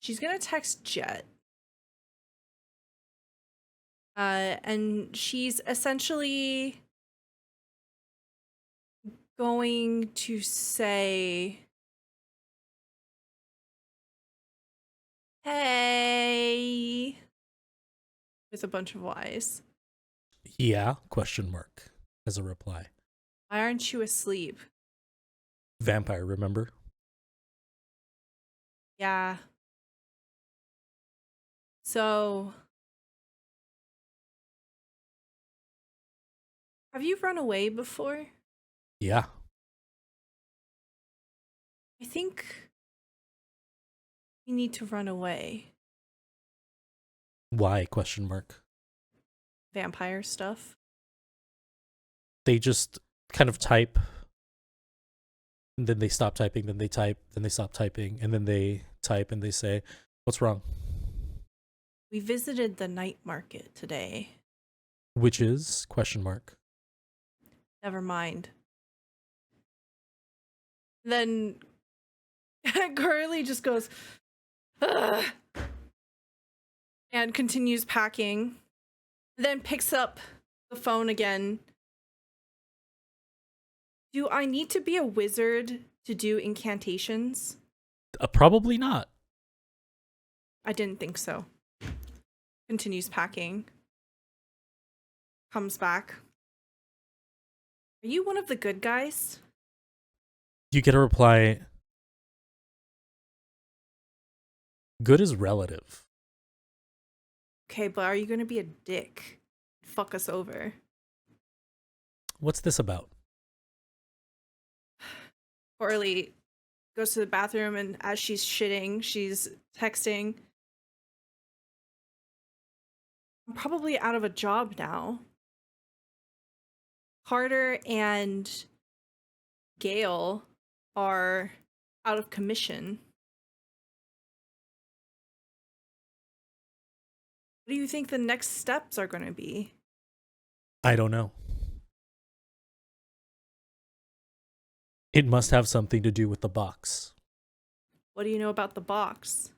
she's going to text Jet. And she's essentially going to say, "Hey," with a bunch of Y's. Yeah? As a reply. Why aren't you asleep? Vampire, remember? Yeah. So, have you run away before? Yeah. I think we need to run away. Why? Vampire stuff. They just kind of type, and then they stop typing, then they type, then they stop typing, and then they type and they say, "What's wrong?" We visited the Nighmarket today. Which is? Never mind. Then Coralie just goes, "Ugh," and continues packing. Then picks up the phone again. Do I need to be a wizard to do incantations? Probably not. I didn't think so. Continues packing. Comes back. Are you one of the good guys? You get a reply. Good is relative. Okay, but are you gonna be a dick? Fuck us over. What's this about? Coralie goes to the bathroom, and as she's shitting, she's texting. I'm probably out of a job now. Carter and Gail are out of commission. What do you think the next steps are going to be? I don't know. It must have something to do with the box. What do you know about the box?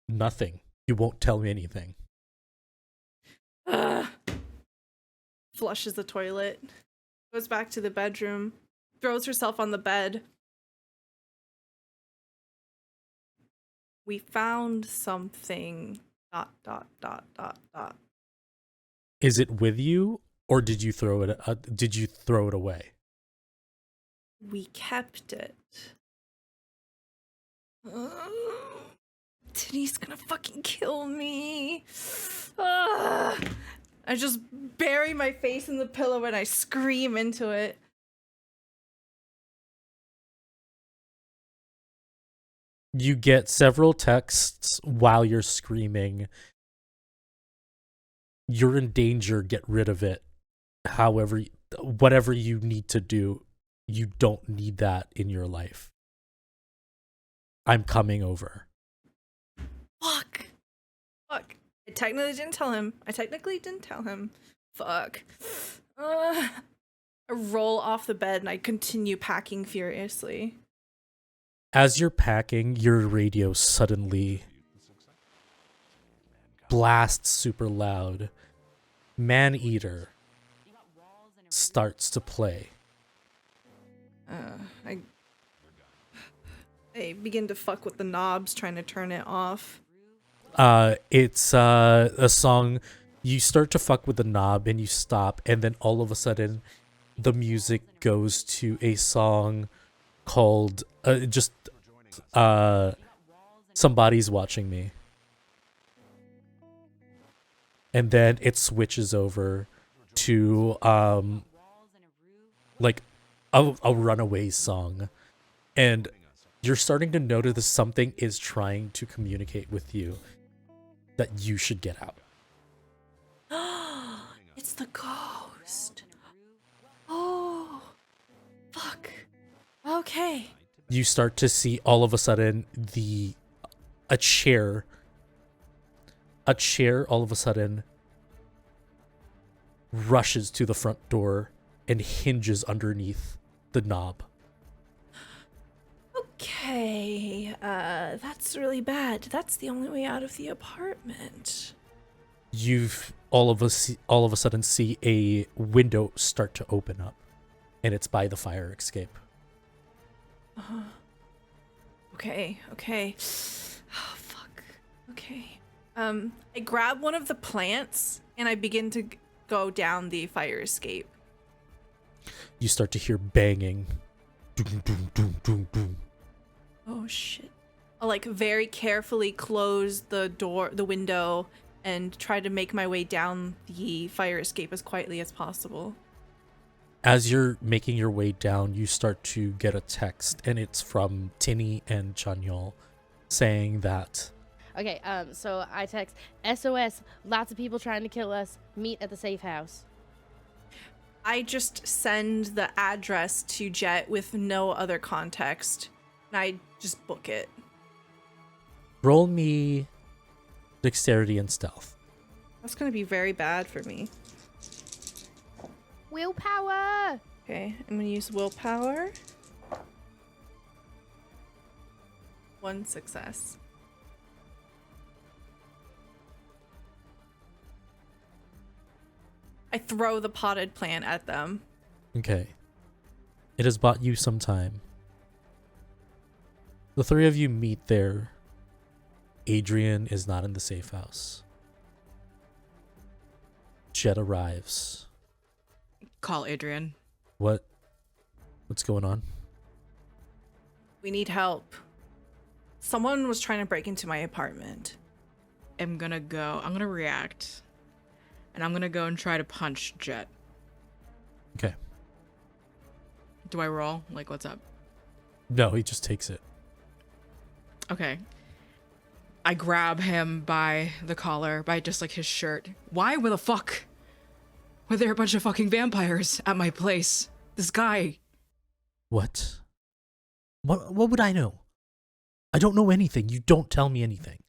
Nothing. You won't tell me anything. Ugh. Flushes the toilet. Goes back to the bedroom. Throws herself on the bed. We found something. ... Is it with you, or did you throw it? Did you throw it away? We kept it. Denise gonna fucking kill me. Ugh. I just bury my face in the pillow and I scream into it. You get several texts while you're screaming. You're in danger, get rid of it. However, whatever you need to do, you don't need that in your life. I'm coming over. Fuck. I technically didn't tell him. Fuck. I roll off the bed and I continue packing furiously. As you're packing, your radio suddenly blasts super loud. Man-Eater starts to play. I begin to fuck with the knobs, trying to turn it off. It's a song. You start to fuck with the knob and you stop, and then all of a sudden the music goes to a song called Somebody's Watching Me. And then it switches over to like a Runaways song. And you're starting to notice that something is trying to communicate with you that you should get out. It's the ghost. Oh, fuck. Okay. You start to see all of a sudden a chair all of a sudden rushes to the front door and hinges underneath the knob. Okay, that's really bad. That's the only way out of the apartment. You've all of a sudden see a window start to open up, and it's by the fire escape. Okay. Oh, fuck. Okay. I grab one of the plants and I begin to go down the fire escape. You start to hear banging. Doom, doom, doom, doom, doom. Oh shit. I'll like very carefully close the window and try to make my way down the fire escape as quietly as possible. As you're making your way down, you start to get a text, and it's from Tinny and Chanyol saying that... Okay, so I text, SOS, lots of people trying to kill us, meet at the safe house. I just send the address to Jet with no other context, and I just book it. Roll me dexterity and stealth. That's gonna be very bad for me. Willpower! Okay, I'm gonna use willpower. 1 success. I throw the potted plant at them. Okay. It has bought you some time. The three of you meet there. Adrian is not in the safe house. Jet arrives. Call Adrian. What's going on? We need help. Someone was trying to break into my apartment. am gonna go. I'm gonna react. And I'm gonna go and try to punch Jet. Okay. Do I roll? Like, what's up? No, he just takes it. Okay. I grab him by the collar, by just like his shirt. Why the fuck were there a bunch of fucking vampires at my place? This guy. What? What would I know? I don't know anything. You don't tell me anything.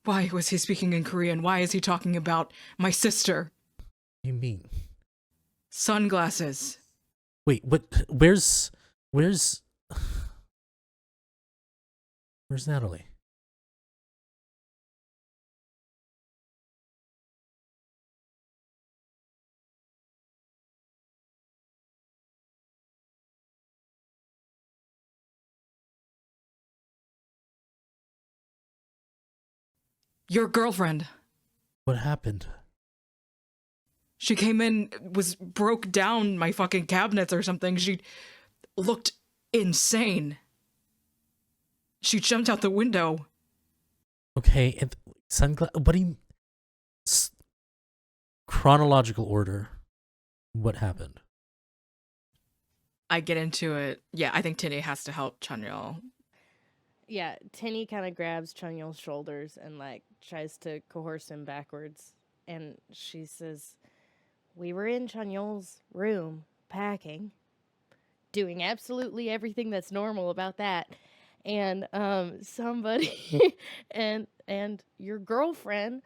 Why was he speaking in Korean? Why is he talking about my sister? What do you mean? Sunglasses. Wait, what? Where's Natalie? Your girlfriend. What happened? She came in, broke down my fucking cabinets or something. She looked insane. She jumped out the window. Okay, and what do you... Chronological order. What happened? I get into it. Yeah, I think Tinny has to help Chanyeol. Yeah, Tinny kind of grabs Chunyeol's shoulders and like tries to coerce him backwards. And she says, "We were in Chunyeol's room packing, doing absolutely everything that's normal about that. And somebody and your girlfriend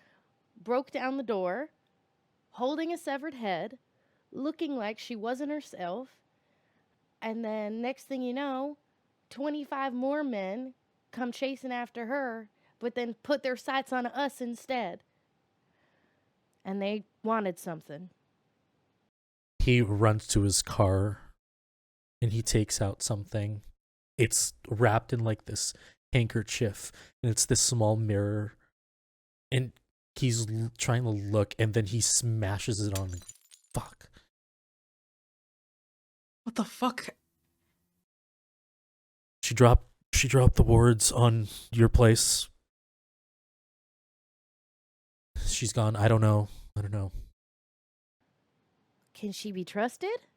broke down the door, holding a severed head, looking like she wasn't herself. And then next thing you know, 25 more men come chasing after her, but then put their sights on us instead. And they wanted something." He runs to his car and he takes out something. It's wrapped in like this handkerchief and it's this small mirror. And he's trying to look and then he smashes it on. Fuck. What the fuck? She dropped the words on your place. She's gone. I don't know. Can she be trusted?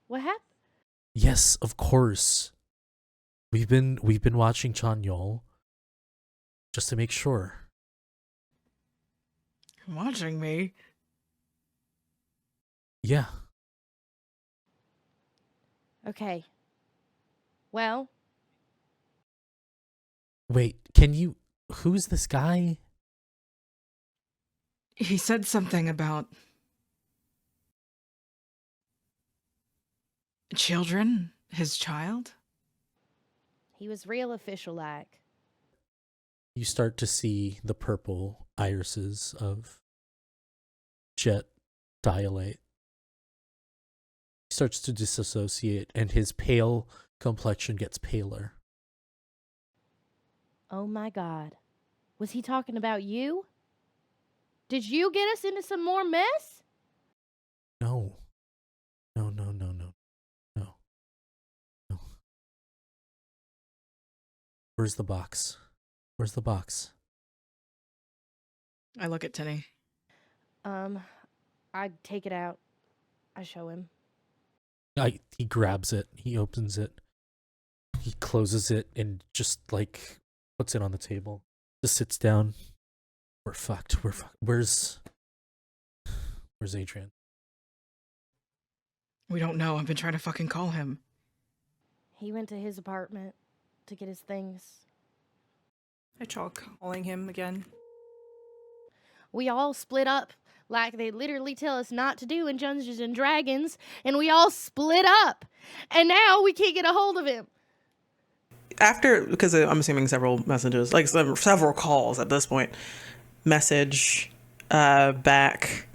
What happened? Yes, of course. We've been watching Chanyeol just to make sure. Watching me? Yeah. Okay. Well, Wait, who's this guy? He said something about children, his child. he was real official-like. You start to see the purple irises of Jet dilate. He starts to disassociate and his pale complexion gets paler. Oh my God. Was he talking about you? Did you get us into some more mess? No. Where's the box? I look at Tinny. I take it out. I show him. He grabs it. He opens it. He closes it and just like puts it on the table. Just sits down. We're fucked. Where's Adrian? We don't know. I've been trying to fucking call him. He went to his apartment to get his things. I try calling him again. We all split up like they literally tell us not to do in Dungeons and Dragons, and we all split up. And now we can't get a hold of him. After, because I'm assuming several messages, like several calls at this point, message back,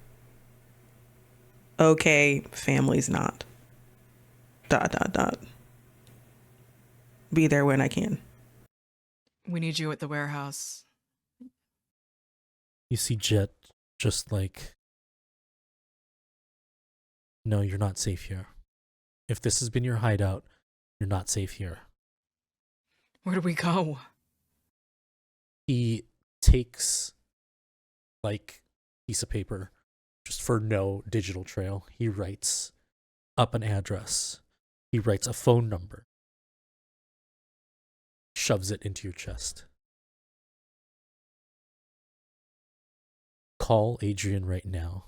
okay, family's not, ... Be there when I can. We need you at the warehouse. You see Jet just like, no, you're not safe here. If this has been your hideout, you're not safe here. Where do we go? He takes like piece of paper, just for no digital trail. He writes up an address. He writes a phone number. Shoves it into your chest. Call Adrian right now.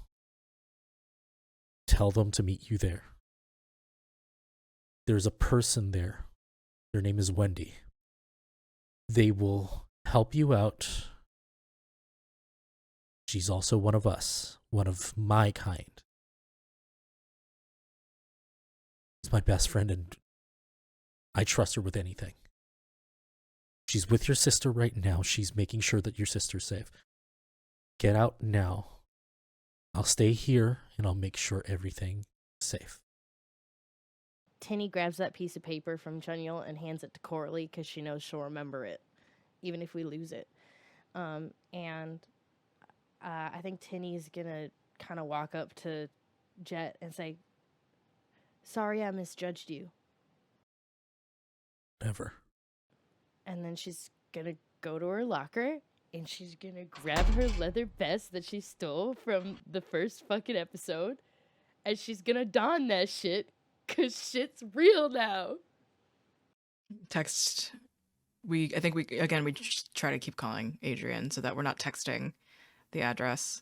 Tell them to meet you there. There's a person there. Their name is Wendy. They will help you out. She's also one of us, one of my kind. She's my best friend, and I trust her with anything. She's with your sister right now. She's making sure that your sister's safe. Get out now. I'll stay here, and I'll make sure everything is safe. Tinny grabs that piece of paper from Chunyul and hands it to Coralie because she knows she'll remember it, even if we lose it. And I think Tinny's going to kind of walk up to Jet and say, "Sorry I misjudged you." Never. And then she's going to go to her locker and she's going to grab her leather vest that she stole from the first fucking episode. And she's going to don that shit because shit's real now. Text. I think we just try to keep calling Adrian so that we're not texting the address.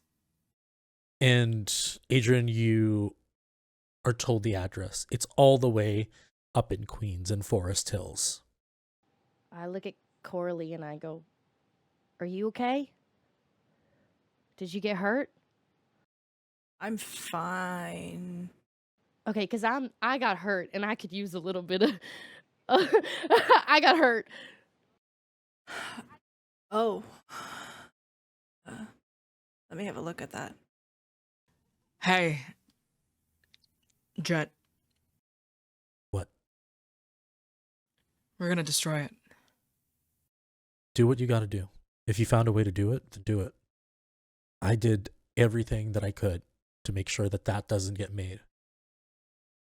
And Adrian, you are told the address. It's all the way up in Queens and Forest Hills. I look at Coralie and I go, "Are you okay? Did you get hurt?" I'm fine. Okay, because I got hurt and I could use a little bit of... I got hurt. Oh. Let me have a look at that. Hey, Jet. What? We're gonna destroy it. Do what you gotta do. If you found a way to do it, then do it. I did everything that I could to make sure that that doesn't get made.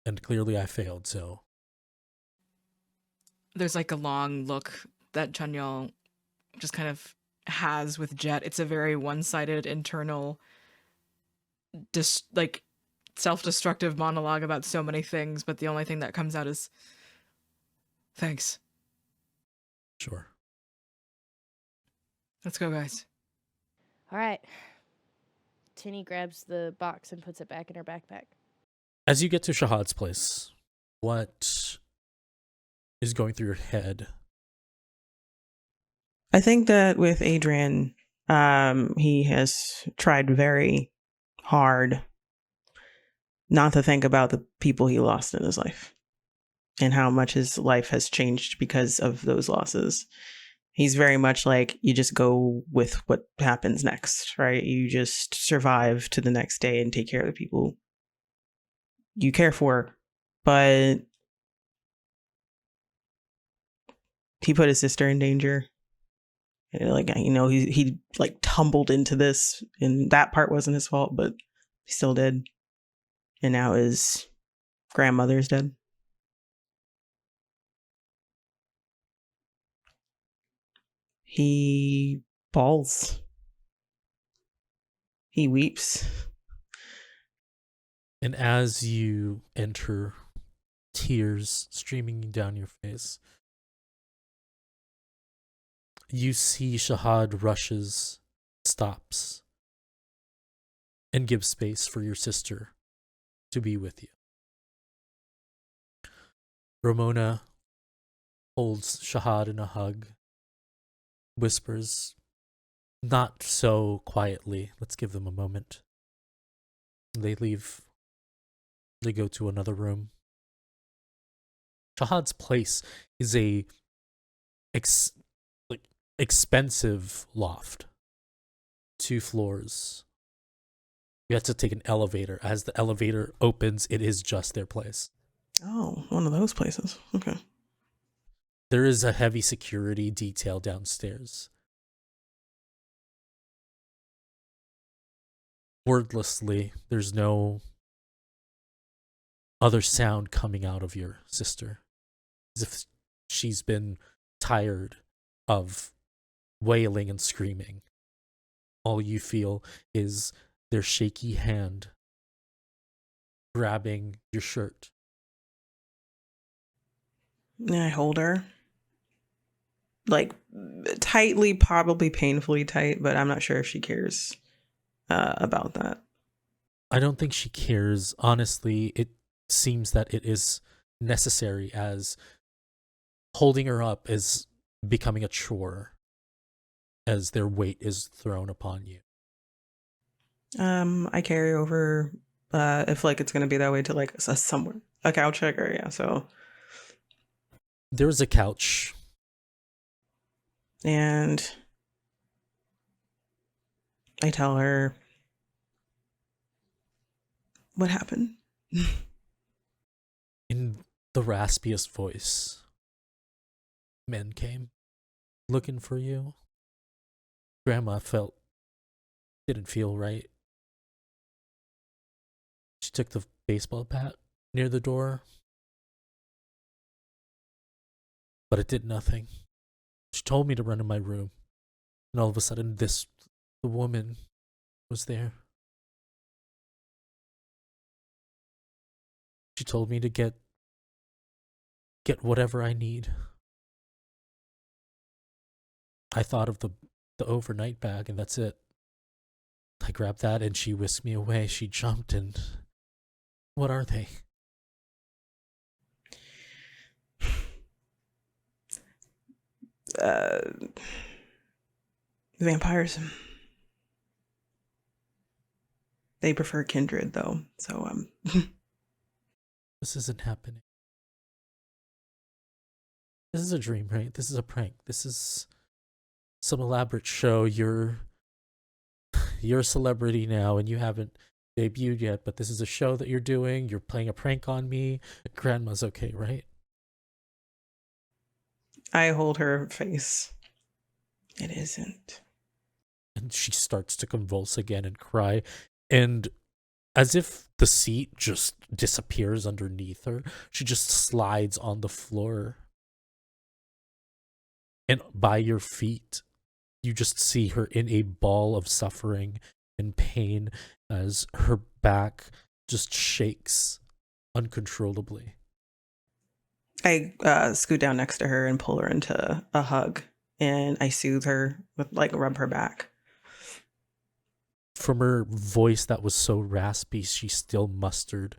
And clearly I failed, so... There's like a long look that Chunyul just kind of has with Jet. It's a very one-sided internal self-destructive monologue about so many things, but the only thing that comes out is thanks. Sure. Let's go, guys. All right. Tinny grabs the box and puts it back in her backpack. As you get to Shahad's place, what is going through your head? I think that with Adrian, he has tried very hard not to think about the people he lost in his life and how much his life has changed because of those losses. He's very much like, you just go with what happens next, right? You just survive to the next day and take care of the people you care for. But he put his sister in danger. Like, you know, he like tumbled into this, and that part wasn't his fault, but he still did. And now his grandmother is dead. He bawls. He weeps. And as you enter, tears streaming down your face, you see Shahad rushes, stops, and gives space for your sister to be with you. Ramona holds Shahad in a hug, whispers, not so quietly, let's give them a moment. They leave. They go to another room. Shahad's place is a expensive loft. 2 floors. You have to take an elevator. As the elevator opens, it is just their place. Oh, one of those places. Okay. There is a heavy security detail downstairs. Wordlessly, there's no other sound coming out of your sister. As if she's been tired of wailing and screaming. all you feel is their shaky hand grabbing your shirt. And I hold her. Like, tightly, probably painfully tight, but I'm not sure if she cares about that. I don't think she cares. Honestly, it seems that it is necessary, as holding her up is becoming a chore as their weight is thrown upon you. I carry over, if like it's gonna be that way, to like somewhere, a couch area. So, There's a couch. and I tell her what happened. In the raspiest voice, men came looking for you. Grandma didn't feel right. She took the baseball bat near the door, but it did nothing. She told me to run in my room, and all of a sudden the woman was there. She told me to get whatever I need. I thought of the overnight bag, and that's it. I grabbed that, and she whisked me away. She jumped, and what are they? Vampires. They prefer kindred, though. So, This isn't happening. This is a dream, right? This is a prank. This is some elaborate show. You're a celebrity now, and you haven't debuted yet, but this is a show that you're doing. You're playing a prank on me. Grandma's okay, right? I hold her face. It isn't. And she starts to convulse again and cry, and as if the seat just disappears underneath her, she just slides on the floor. And by your feet, you just see her in a ball of suffering and pain as her back just shakes uncontrollably. I scoot down next to her and pull her into a hug, and I soothe her with, like, rub her back. From her voice that was so raspy, she still mustered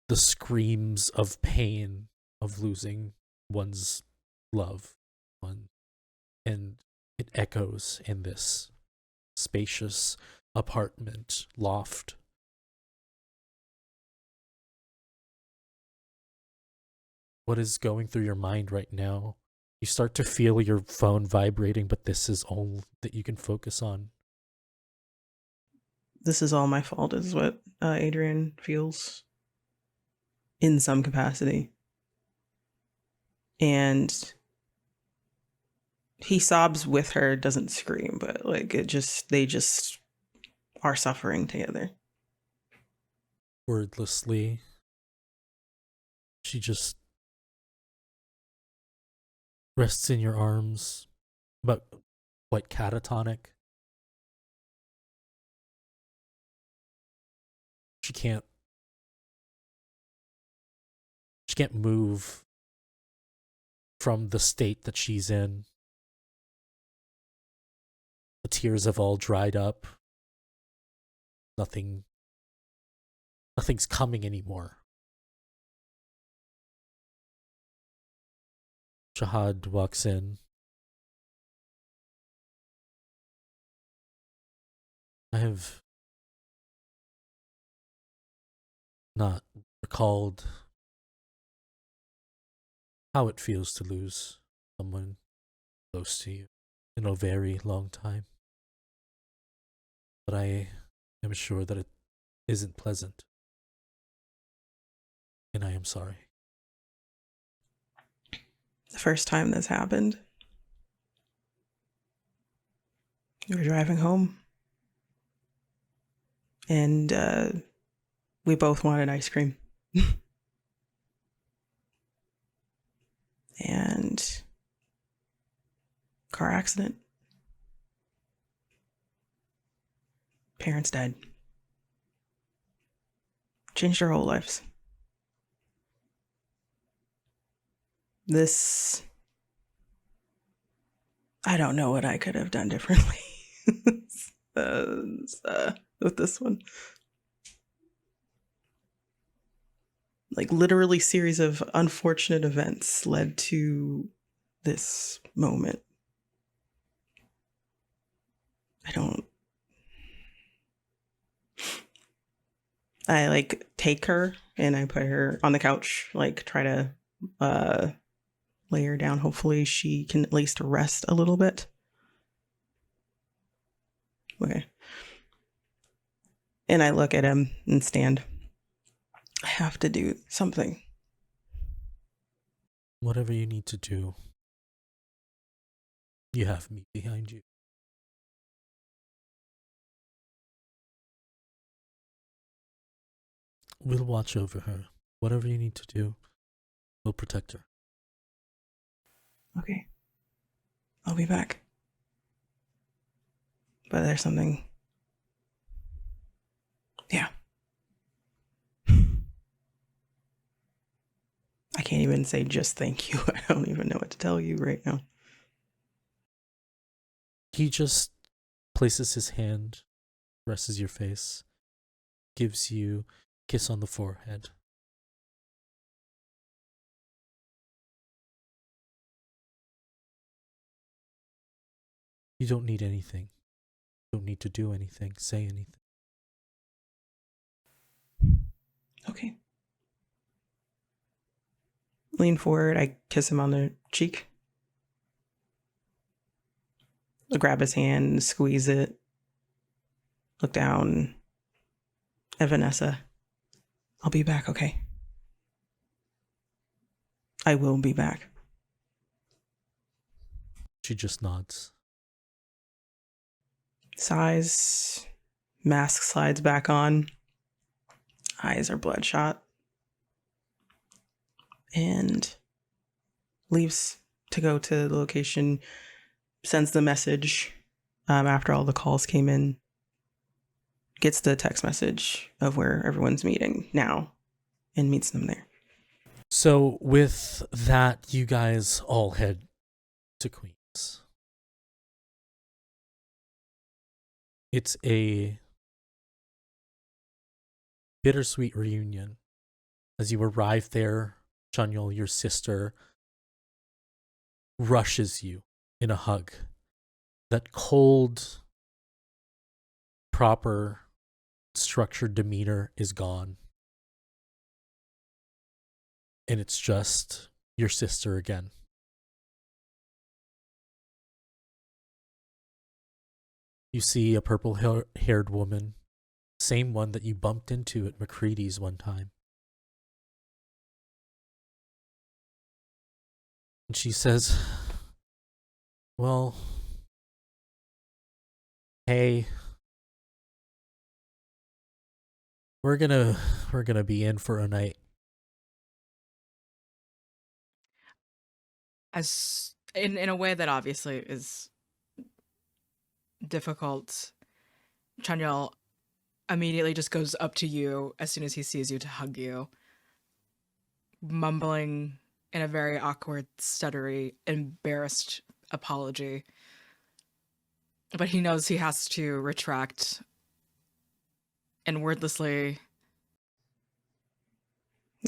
the screams of pain of losing one's loved one. And it echoes in this spacious apartment loft. What is going through your mind right now? You start to feel your phone vibrating, but this is all that you can focus on. This is all my fault, is what Adrian feels in some capacity. And he sobs with her, doesn't scream, but like they just are suffering together. Wordlessly, she just rests in your arms, but quite catatonic. She can't move from the state that she's in. The tears have all dried up. Nothing's coming anymore. Shahad walks in. I have not recalled how it feels to lose someone close to you in a very long time. But I am sure that it isn't pleasant. And I am sorry. The first time this happened, we were driving home, and we both wanted ice cream. And car accident. Parents died. Changed our whole lives. This, I don't know what I could have done differently with this one. Like literally series of unfortunate events led to this moment. I like take her and I put her on the couch, like try to lay her down. Hopefully she can at least rest a little bit. Okay. And I look at him and stand. I have to do something. Whatever you need to do, you have me behind you. We'll watch over her. Whatever you need to do, we'll protect her. Okay. I'll be back. But there's something. Yeah. I can't even say just thank you. I don't even know what to tell you right now. He just places his hand, caresses your face, gives you a kiss on the forehead. You don't need anything. You don't need to do anything, say anything. Okay. Lean forward. I kiss him on the cheek. I grab his hand, squeeze it. Look down. Vanessa, I'll be back, okay? I will be back. She just nods. Sighs. Mask slides back on. Eyes are bloodshot. And leaves to go to the location. Sends the message after all the calls came in. Gets the text message of where everyone's meeting now and meets them there. So with that, you guys all head to Queens. It's a bittersweet reunion. As you arrive there, Chunyul, your sister, rushes you in a hug. That cold, proper, structured demeanor is gone. And it's just your sister again. You see a purple-haired woman, same one that you bumped into at McCready's one time. And she says, well, hey, we're gonna be in for a night. As in a way that obviously is difficult, Chanyal immediately just goes up to you as soon as he sees you to hug you, mumbling in a very awkward, stuttery, embarrassed apology. But he knows he has to retract, and wordlessly...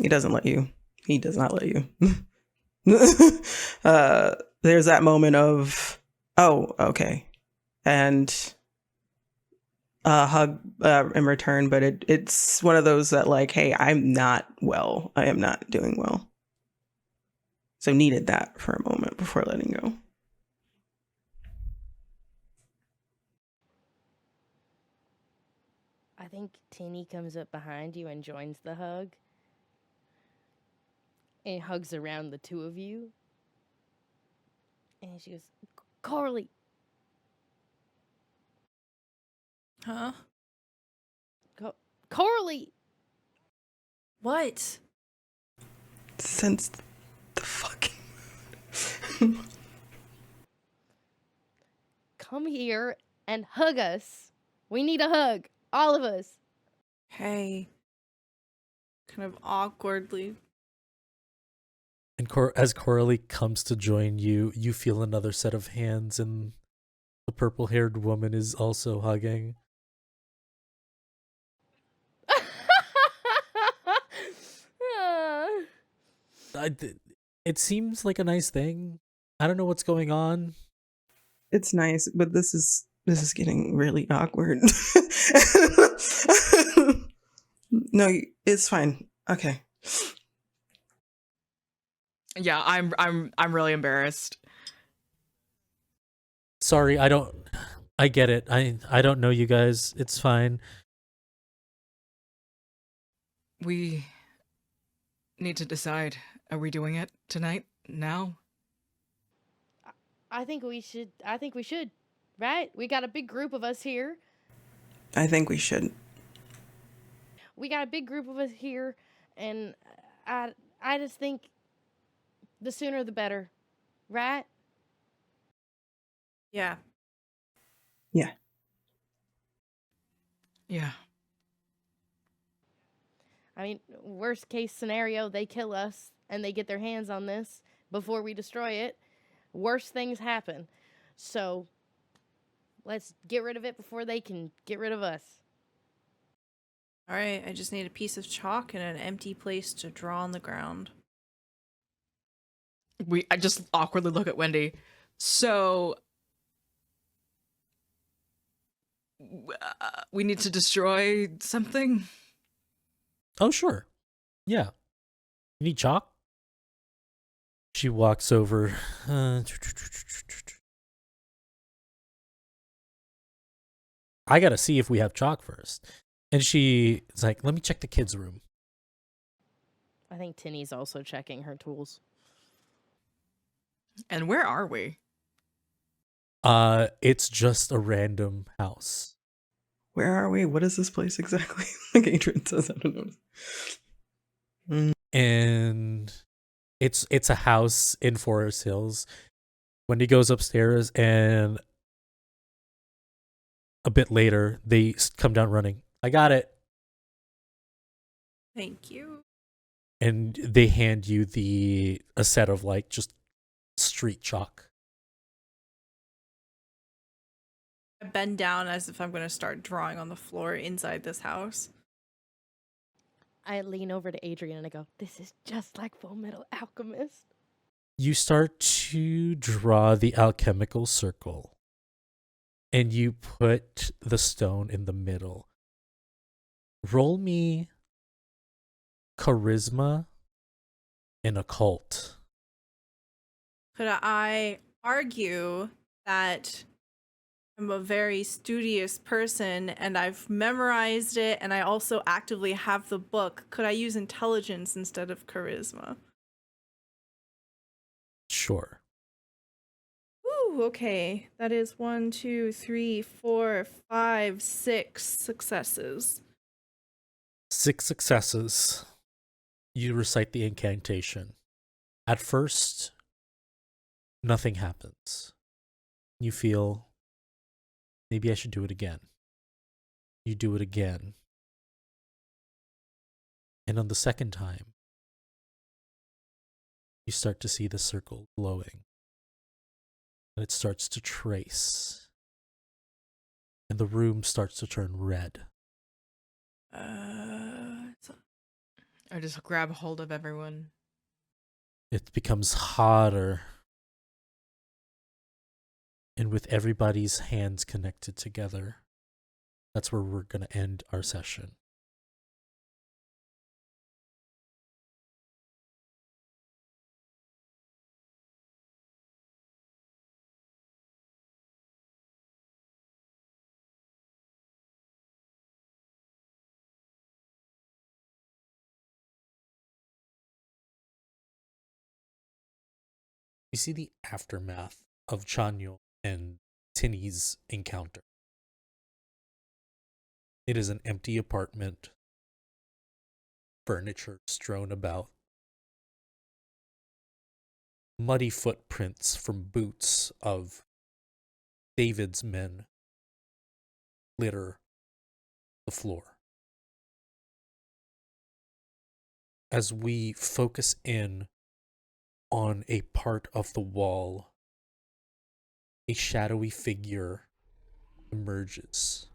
He doesn't let you. He does not let you. There's that moment of, oh, okay. And a hug in return, but it's one of those that like, hey, I'm not well. I am not doing well. So needed that for a moment before letting go. I think Teeny comes up behind you and joins the hug. And hugs around the two of you. And she goes, Coralie. Huh? Coralie! What? Since the fucking... Come here and hug us We need a hug. All of us. Hey. Kind of awkwardly. And as Coralie comes to join you, you feel another set of hands, and the purple-haired woman is also hugging. It seems like a nice thing. I don't know what's going on. It's nice, but this is getting really awkward. No, it's fine. Okay. Yeah, I'm really embarrassed. Sorry, I get it. I don't know you guys. It's fine. We need to decide. Are we doing it tonight? Now? I think we should. Right? We got a big group of us here. I think we should. We got a big group of us here, and I just think the sooner the better. Right? Yeah. Yeah. Yeah. I mean, worst case scenario, they kill us and they get their hands on this before we destroy it. Worse things happen. So let's get rid of it before they can get rid of us. All right, I just need a piece of chalk and an empty place to draw on the ground. I just awkwardly look at Wendy. So we need to destroy something? Oh, sure. Yeah. You need chalk? She walks over. I gotta see if we have chalk first. And she's like, let me check the kids' room. I think Tinny's also checking her tools. And where are we? It's just a random house. Where are we? What is this place exactly? Like Adrian says, I don't know. And it's a house in Forest Hills. Wendy goes upstairs, and a bit later, they come down running. I got it. Thank you. And they hand you a set of like just street chalk. I bend down as if I'm going to start drawing on the floor inside this house. I lean over to Adrian and I go, this is just like Full Metal Alchemist. You start to draw the alchemical circle, and you put the stone in the middle. Roll me charisma and occult. Could I argue that I'm a very studious person and I've memorized it and I also actively have the book? Could I use intelligence instead of charisma? Sure. Ooh, okay. That is 1, 2, 3, 4, 5, 6 successes. 6 successes. You recite the incantation. At first, nothing happens. You feel, maybe I should do it again. You do it again. And on the second time, you start to see the circle glowing. And it starts to trace. And the room starts to turn red. I just grab hold of everyone. It becomes hotter. And with everybody's hands connected together, that's where we're going to end our session. We see the aftermath of Chanyo and Tinny's encounter. It is an empty apartment, furniture strewn about, muddy footprints from boots of David's men litter the floor. As we focus in on a part of the wall, a shadowy figure emerges.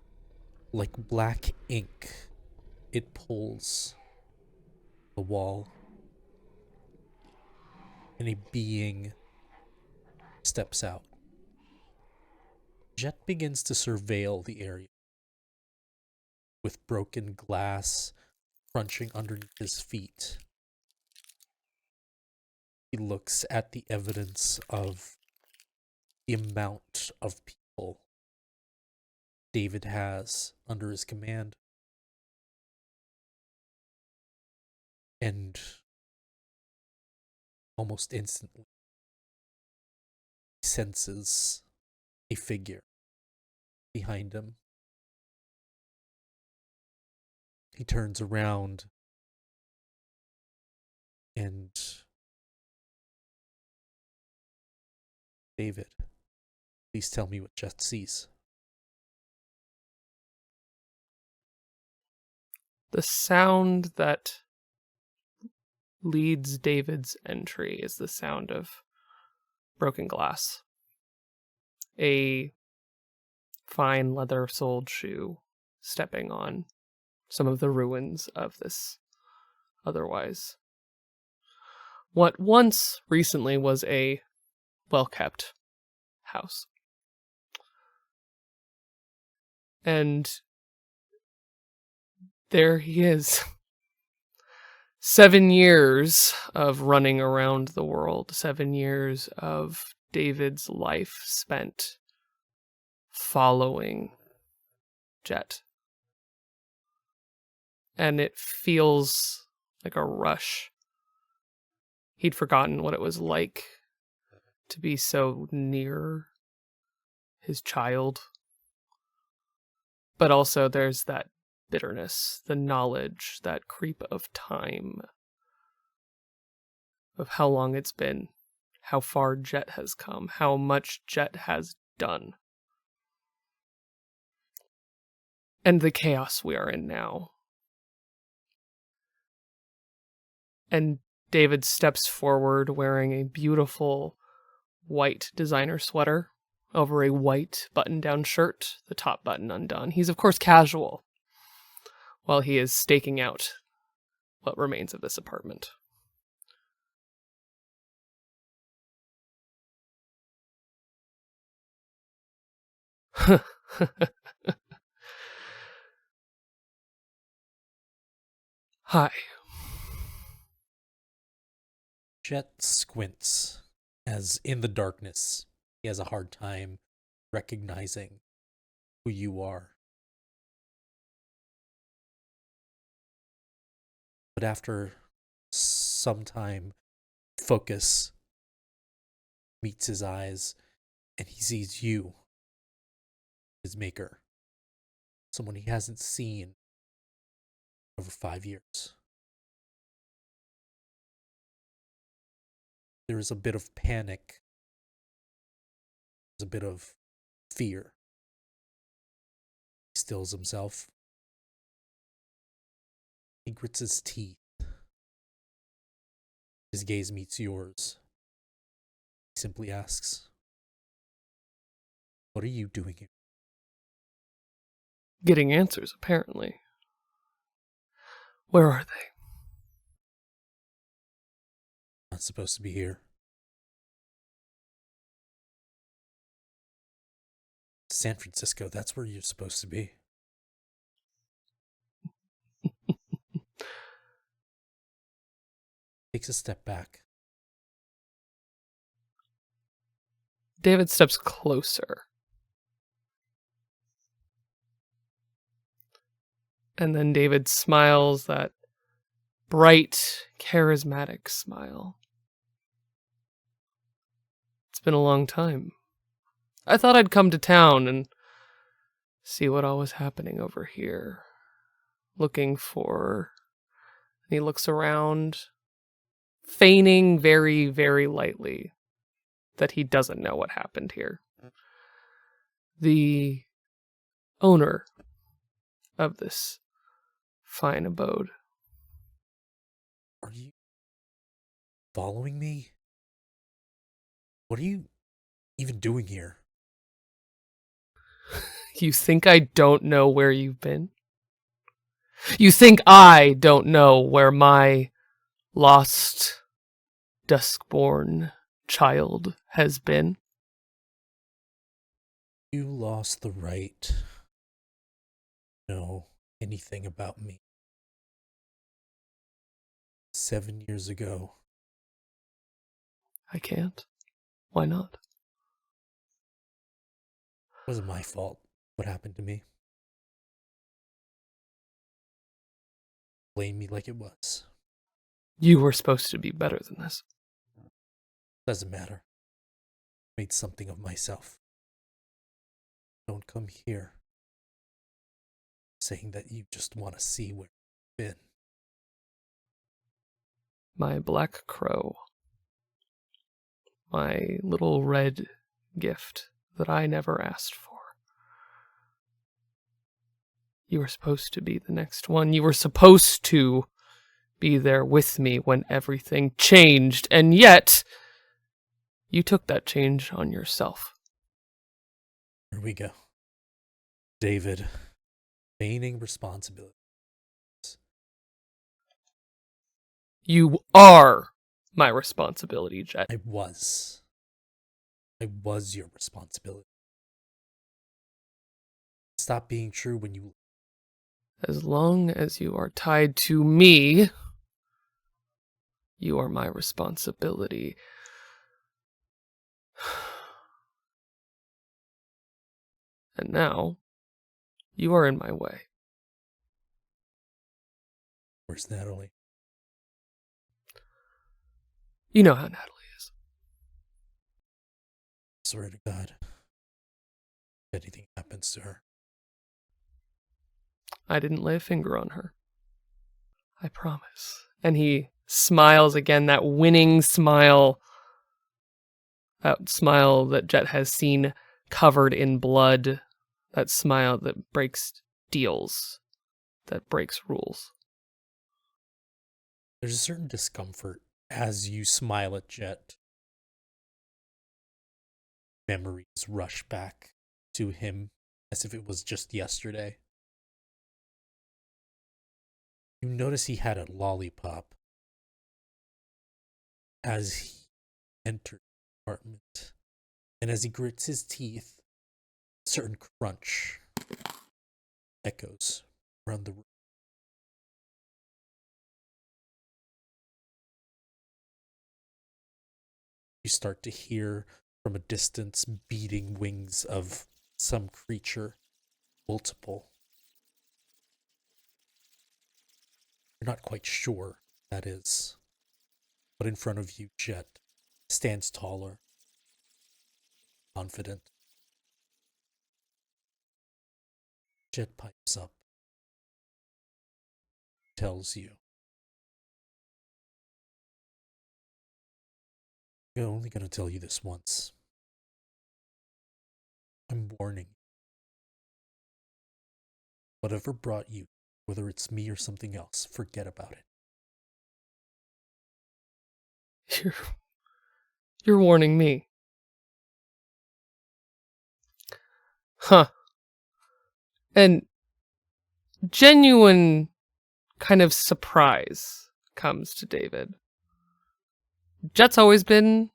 Like black ink, it pulls the wall, and a being steps out. Jet begins to surveil the area, with broken glass crunching underneath his feet. He looks at the evidence of the amount of people David has under his command, and almost instantly he senses a figure behind him. He turns around and David, please tell me what Jet sees. The sound that leads David's entry is the sound of broken glass. A fine leather-soled shoe stepping on some of the ruins of this otherwise what once recently was a well-kept house. And there he is. 7 years of running around the world, 7 years of David's life spent following Jet. And it feels like a rush. He'd forgotten what it was like to be so near his child. But also there's that bitterness, the knowledge, that creep of time, of how long it's been, how far Jet has come, how much Jet has done. And the chaos we are in now. And David steps forward wearing a beautiful white designer sweater over a white button-down shirt, the top button undone. He's, of course, casual, while he is staking out what remains of this apartment. Hi. Jet squints as in the darkness he has a hard time recognizing who you are. But after some time, focus meets his eyes and he sees you, his maker, someone he hasn't seen over 5 years. There is a bit of panic. There's a bit of fear. He stills himself. He grits his teeth. His gaze meets yours. He simply asks, "What are you doing here?" Getting answers, apparently. Where are they? Not supposed to be here. San Francisco, that's where you're supposed to be. Takes a step back. David steps closer. And then David smiles that bright, charismatic smile. It's been a long time. I thought I'd come to town and see what all was happening over here. Looking for... And he looks around, feigning very, very lightly that he doesn't know what happened here. The owner of this fine abode. Are you following me? What are you even doing here? You think I don't know where you've been? You think I don't know where my lost, duskborn child has been? You lost the right to know anything about me. 7 years ago. I can't. Why not? It wasn't my fault what happened to me. Blame me like it was. You were supposed to be better than this. Doesn't matter. Made something of myself. Don't come here saying that you just want to see where I've been. My black crow. My little red gift that I never asked for. You were supposed to be the next one. You were supposed to be there with me when everything changed, and yet you took that change on yourself. Here we go. David, feigning responsibility. You are my responsibility, Jet. I was your responsibility. Stop being true when you... As long as you are tied to me, you are my responsibility. And now, you are in my way. Where's Natalie? You know how Natalie is. Swear to God, if anything happens to her. I didn't lay a finger on her. I promise. And he smiles again, that winning smile. That smile that Jet has seen covered in blood. That smile that breaks deals. That breaks rules. There's a certain discomfort as you smile at Jet. Memories rush back to him as if it was just yesterday. You notice he had a lollipop as he entered the apartment. And as he grits his teeth, a certain crunch echoes around the room. You start to hear from a distance beating wings of some creature, multiple. You're not quite sure what that is. But in front of you, Jet stands taller, confident. Jet pipes up, tells you, I'm only going to tell you this once. I'm warning you. Whatever brought you, whether it's me or something else, forget about it. You're warning me. Huh. And genuine kind of surprise comes to David. Jet's always been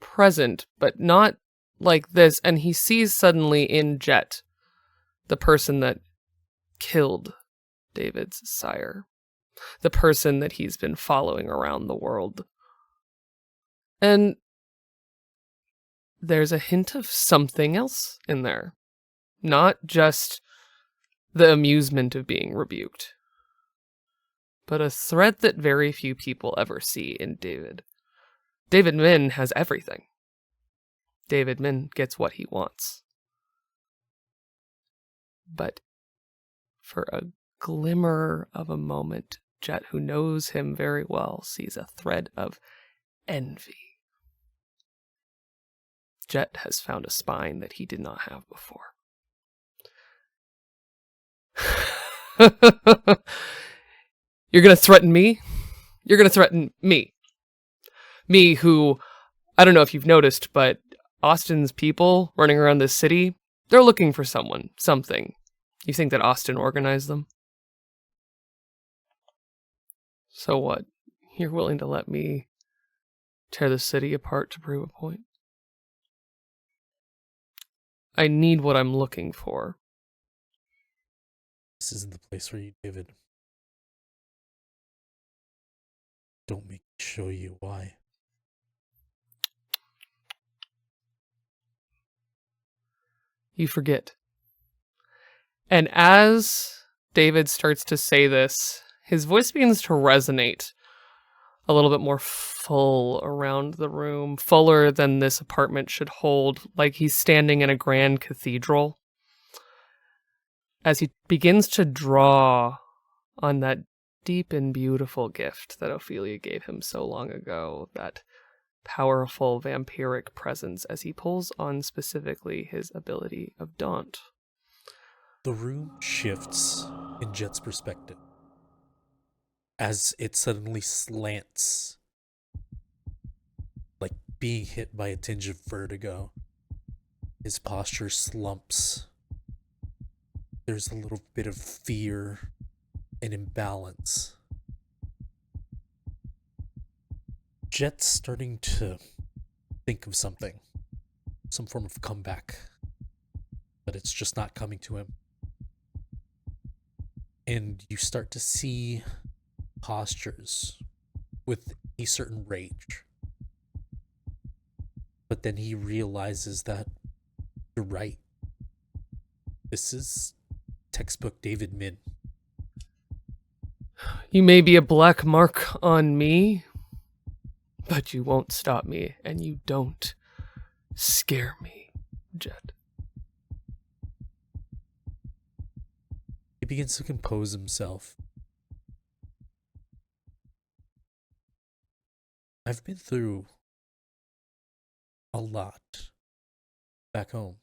present, but not like this. And he sees suddenly in Jet the person that killed David's sire. The person that he's been following around the world. And there's a hint of something else in there. Not just the amusement of being rebuked, but a thread that very few people ever see in David. David Min has everything. David Min gets what he wants. But for a glimmer of a moment, Jet, who knows him very well, sees a thread of envy. Jet has found a spine that he did not have before. You're going to threaten me? You're going to threaten me. Me who, I don't know if you've noticed, but Austin's people running around this city, they're looking for someone, something. You think that Austin organized them? So what? You're willing to let me tear the city apart to prove a point? I need what I'm looking for. This isn't the place for you, David. Don't make me show you why. You forget. And as David starts to say this, his voice begins to resonate a little bit more full around the room, fuller than this apartment should hold, like he's standing in a grand cathedral. As he begins to draw on that deep and beautiful gift that Ophelia gave him so long ago, that powerful vampiric presence, as he pulls on specifically his ability of Daunt. The room shifts in Jet's perspective as it suddenly slants, like being hit by a tinge of vertigo. His posture slumps. There's a little bit of fear and imbalance. Jet's starting to think of something, some form of comeback, but it's just not coming to him. And you start to see postures with a certain rage. But then he realizes that you're right. This is textbook David Min. You may be a black mark on me, but you won't stop me, and you don't scare me, Jet. He begins to compose himself. I've been through a lot back home.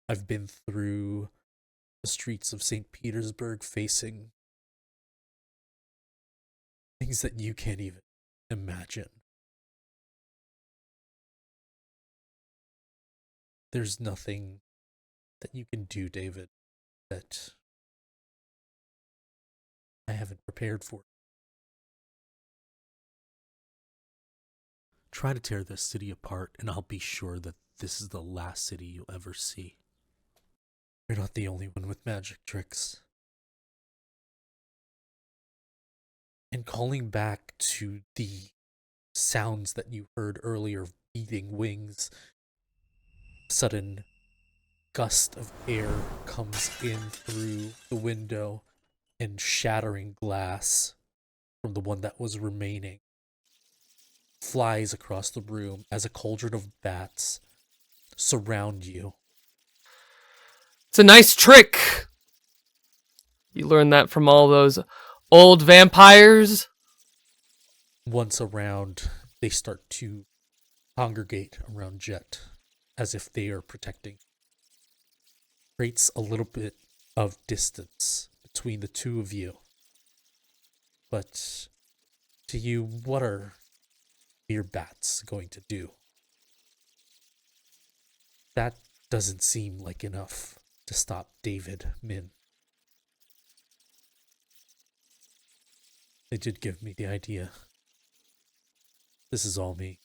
I've been through the streets of St. Petersburg facing things that you can't even imagine. There's nothing that you can do, David, that I haven't prepared for. Try to tear this city apart, and I'll be sure that this is the last city you'll ever see. You're not the only one with magic tricks. And calling back to the sounds that you heard earlier of beating wings, sudden gust of air comes in through the window and shattering glass from the one that was remaining flies across the room as a cauldron of bats surround you. It's a nice trick. You learned that from all those old vampires? Once around, they start to congregate around Jet as if they are protecting. Creates a little bit of distance between the two of you. But to you, what are your bats going to do? That doesn't seem like enough to stop David Min. They did give me the idea. This is all me.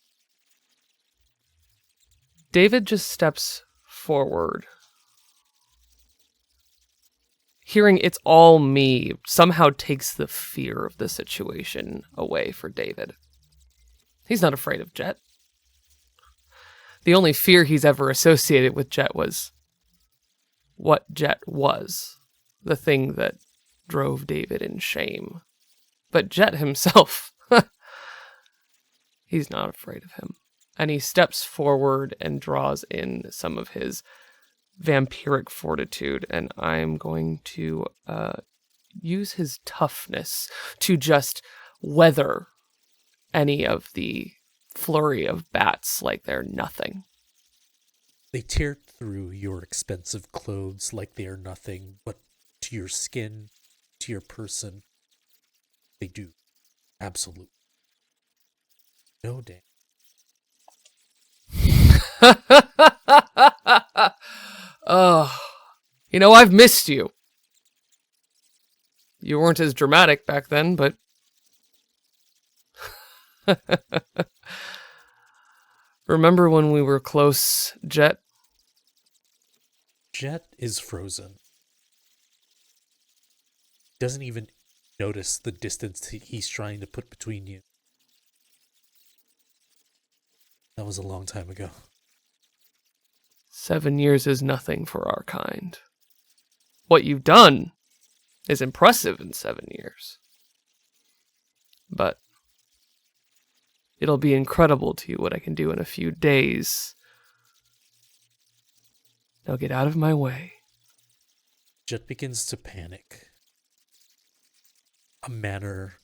David just steps forward. Hearing "it's all me" somehow takes the fear of the situation away for David. He's not afraid of Jet. The only fear he's ever associated with Jet was what Jet was, the thing that drove David in shame. But Jet himself, he's not afraid of him. And he steps forward and draws in some of his vampiric fortitude, and I'm going to use his toughness to just weather any of the flurry of bats like they're nothing. They tear through your expensive clothes like they are nothing, but to your skin, to your person, they do. Absolutely. No damn. Oh, I've missed you. You weren't as dramatic back then, but... Remember when we were close, Jet? Jet is frozen. Doesn't even notice the distance he's trying to put between you. That was a long time ago. 7 years is nothing for our kind. What you've done is impressive in 7 years. But it'll be incredible to you what I can do in a few days. Now get out of my way. Jet begins to panic. A manner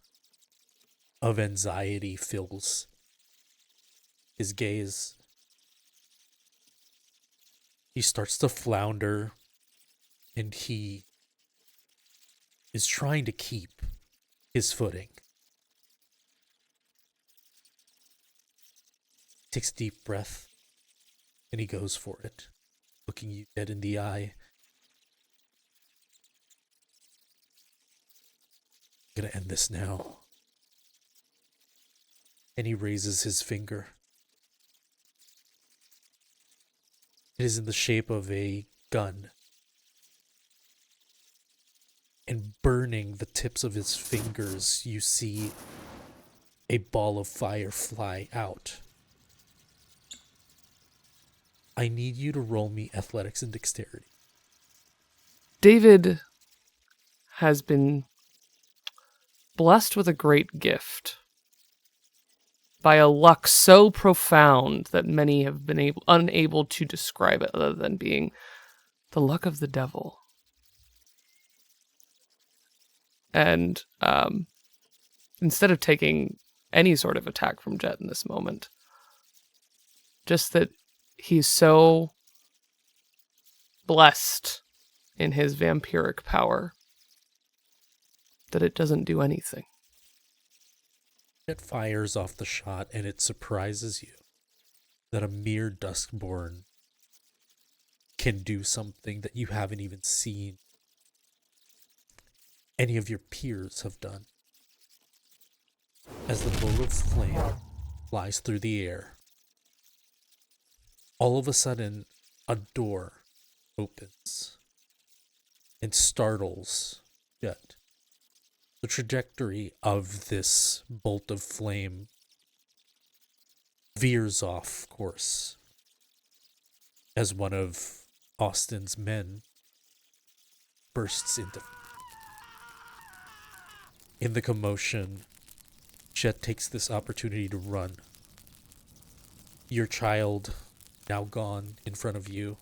of anxiety fills his gaze. He starts to flounder, and he is trying to keep his footing. Takes a deep breath, and he goes for it, looking you dead in the eye. I'm gonna end this now. And he raises his finger. It is in the shape of a gun. And burning the tips of his fingers, you see a ball of fire fly out. I need you to roll me athletics and dexterity. David has been blessed with a great gift by a luck so profound that many have been unable to describe it other than being the luck of the devil. And instead of taking any sort of attack from Jet in this moment, just that he's so blessed in his vampiric power that it doesn't do anything. It fires off the shot, and it surprises you that a mere Duskborn can do something that you haven't even seen any of your peers have done. As the bolt of flame flies through the air, all of a sudden, a door opens and startles Jet. The trajectory of this bolt of flame veers off course as one of Austin's men bursts into. In the commotion, Jet takes this opportunity to run. Your child, now gone in front of you,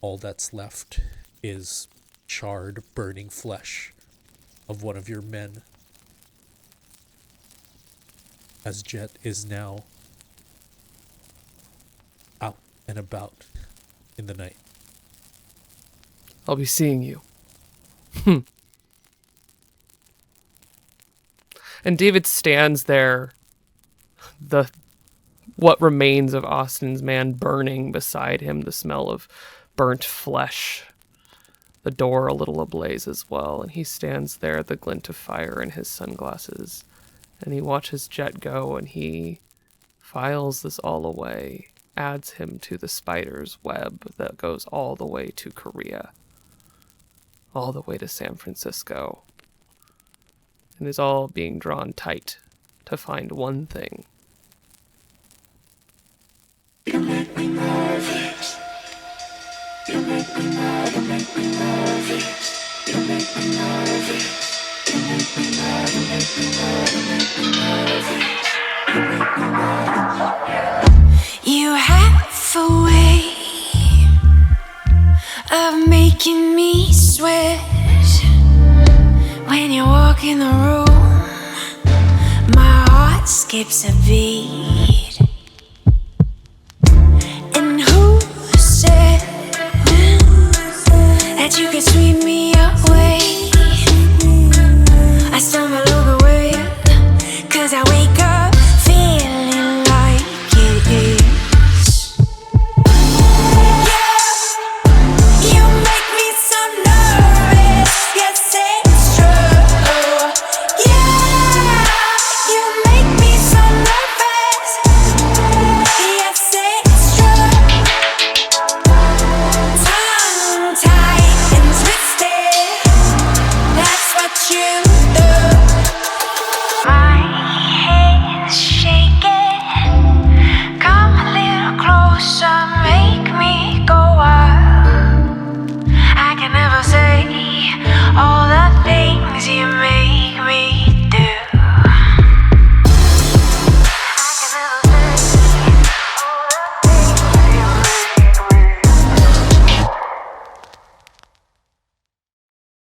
all that's left is charred, burning flesh of one of your men, as Jet is now out and about in the night. I'll be seeing you. And David stands there, what remains of Austin's man burning beside him, the smell of burnt flesh, the door a little ablaze as well, and he stands there, the glint of fire in his sunglasses, and he watches Jet go, and he files this all away, adds him to the spider's web that goes all the way to Korea, all the way to San Francisco, and is all being drawn tight to find one thing. You make me nervous. You make me nervous. You make me nervous. You make me nervous. You make me nervous. You make me nervous. You have a way of making me sweat when you walk in the room. My heart skips a beat.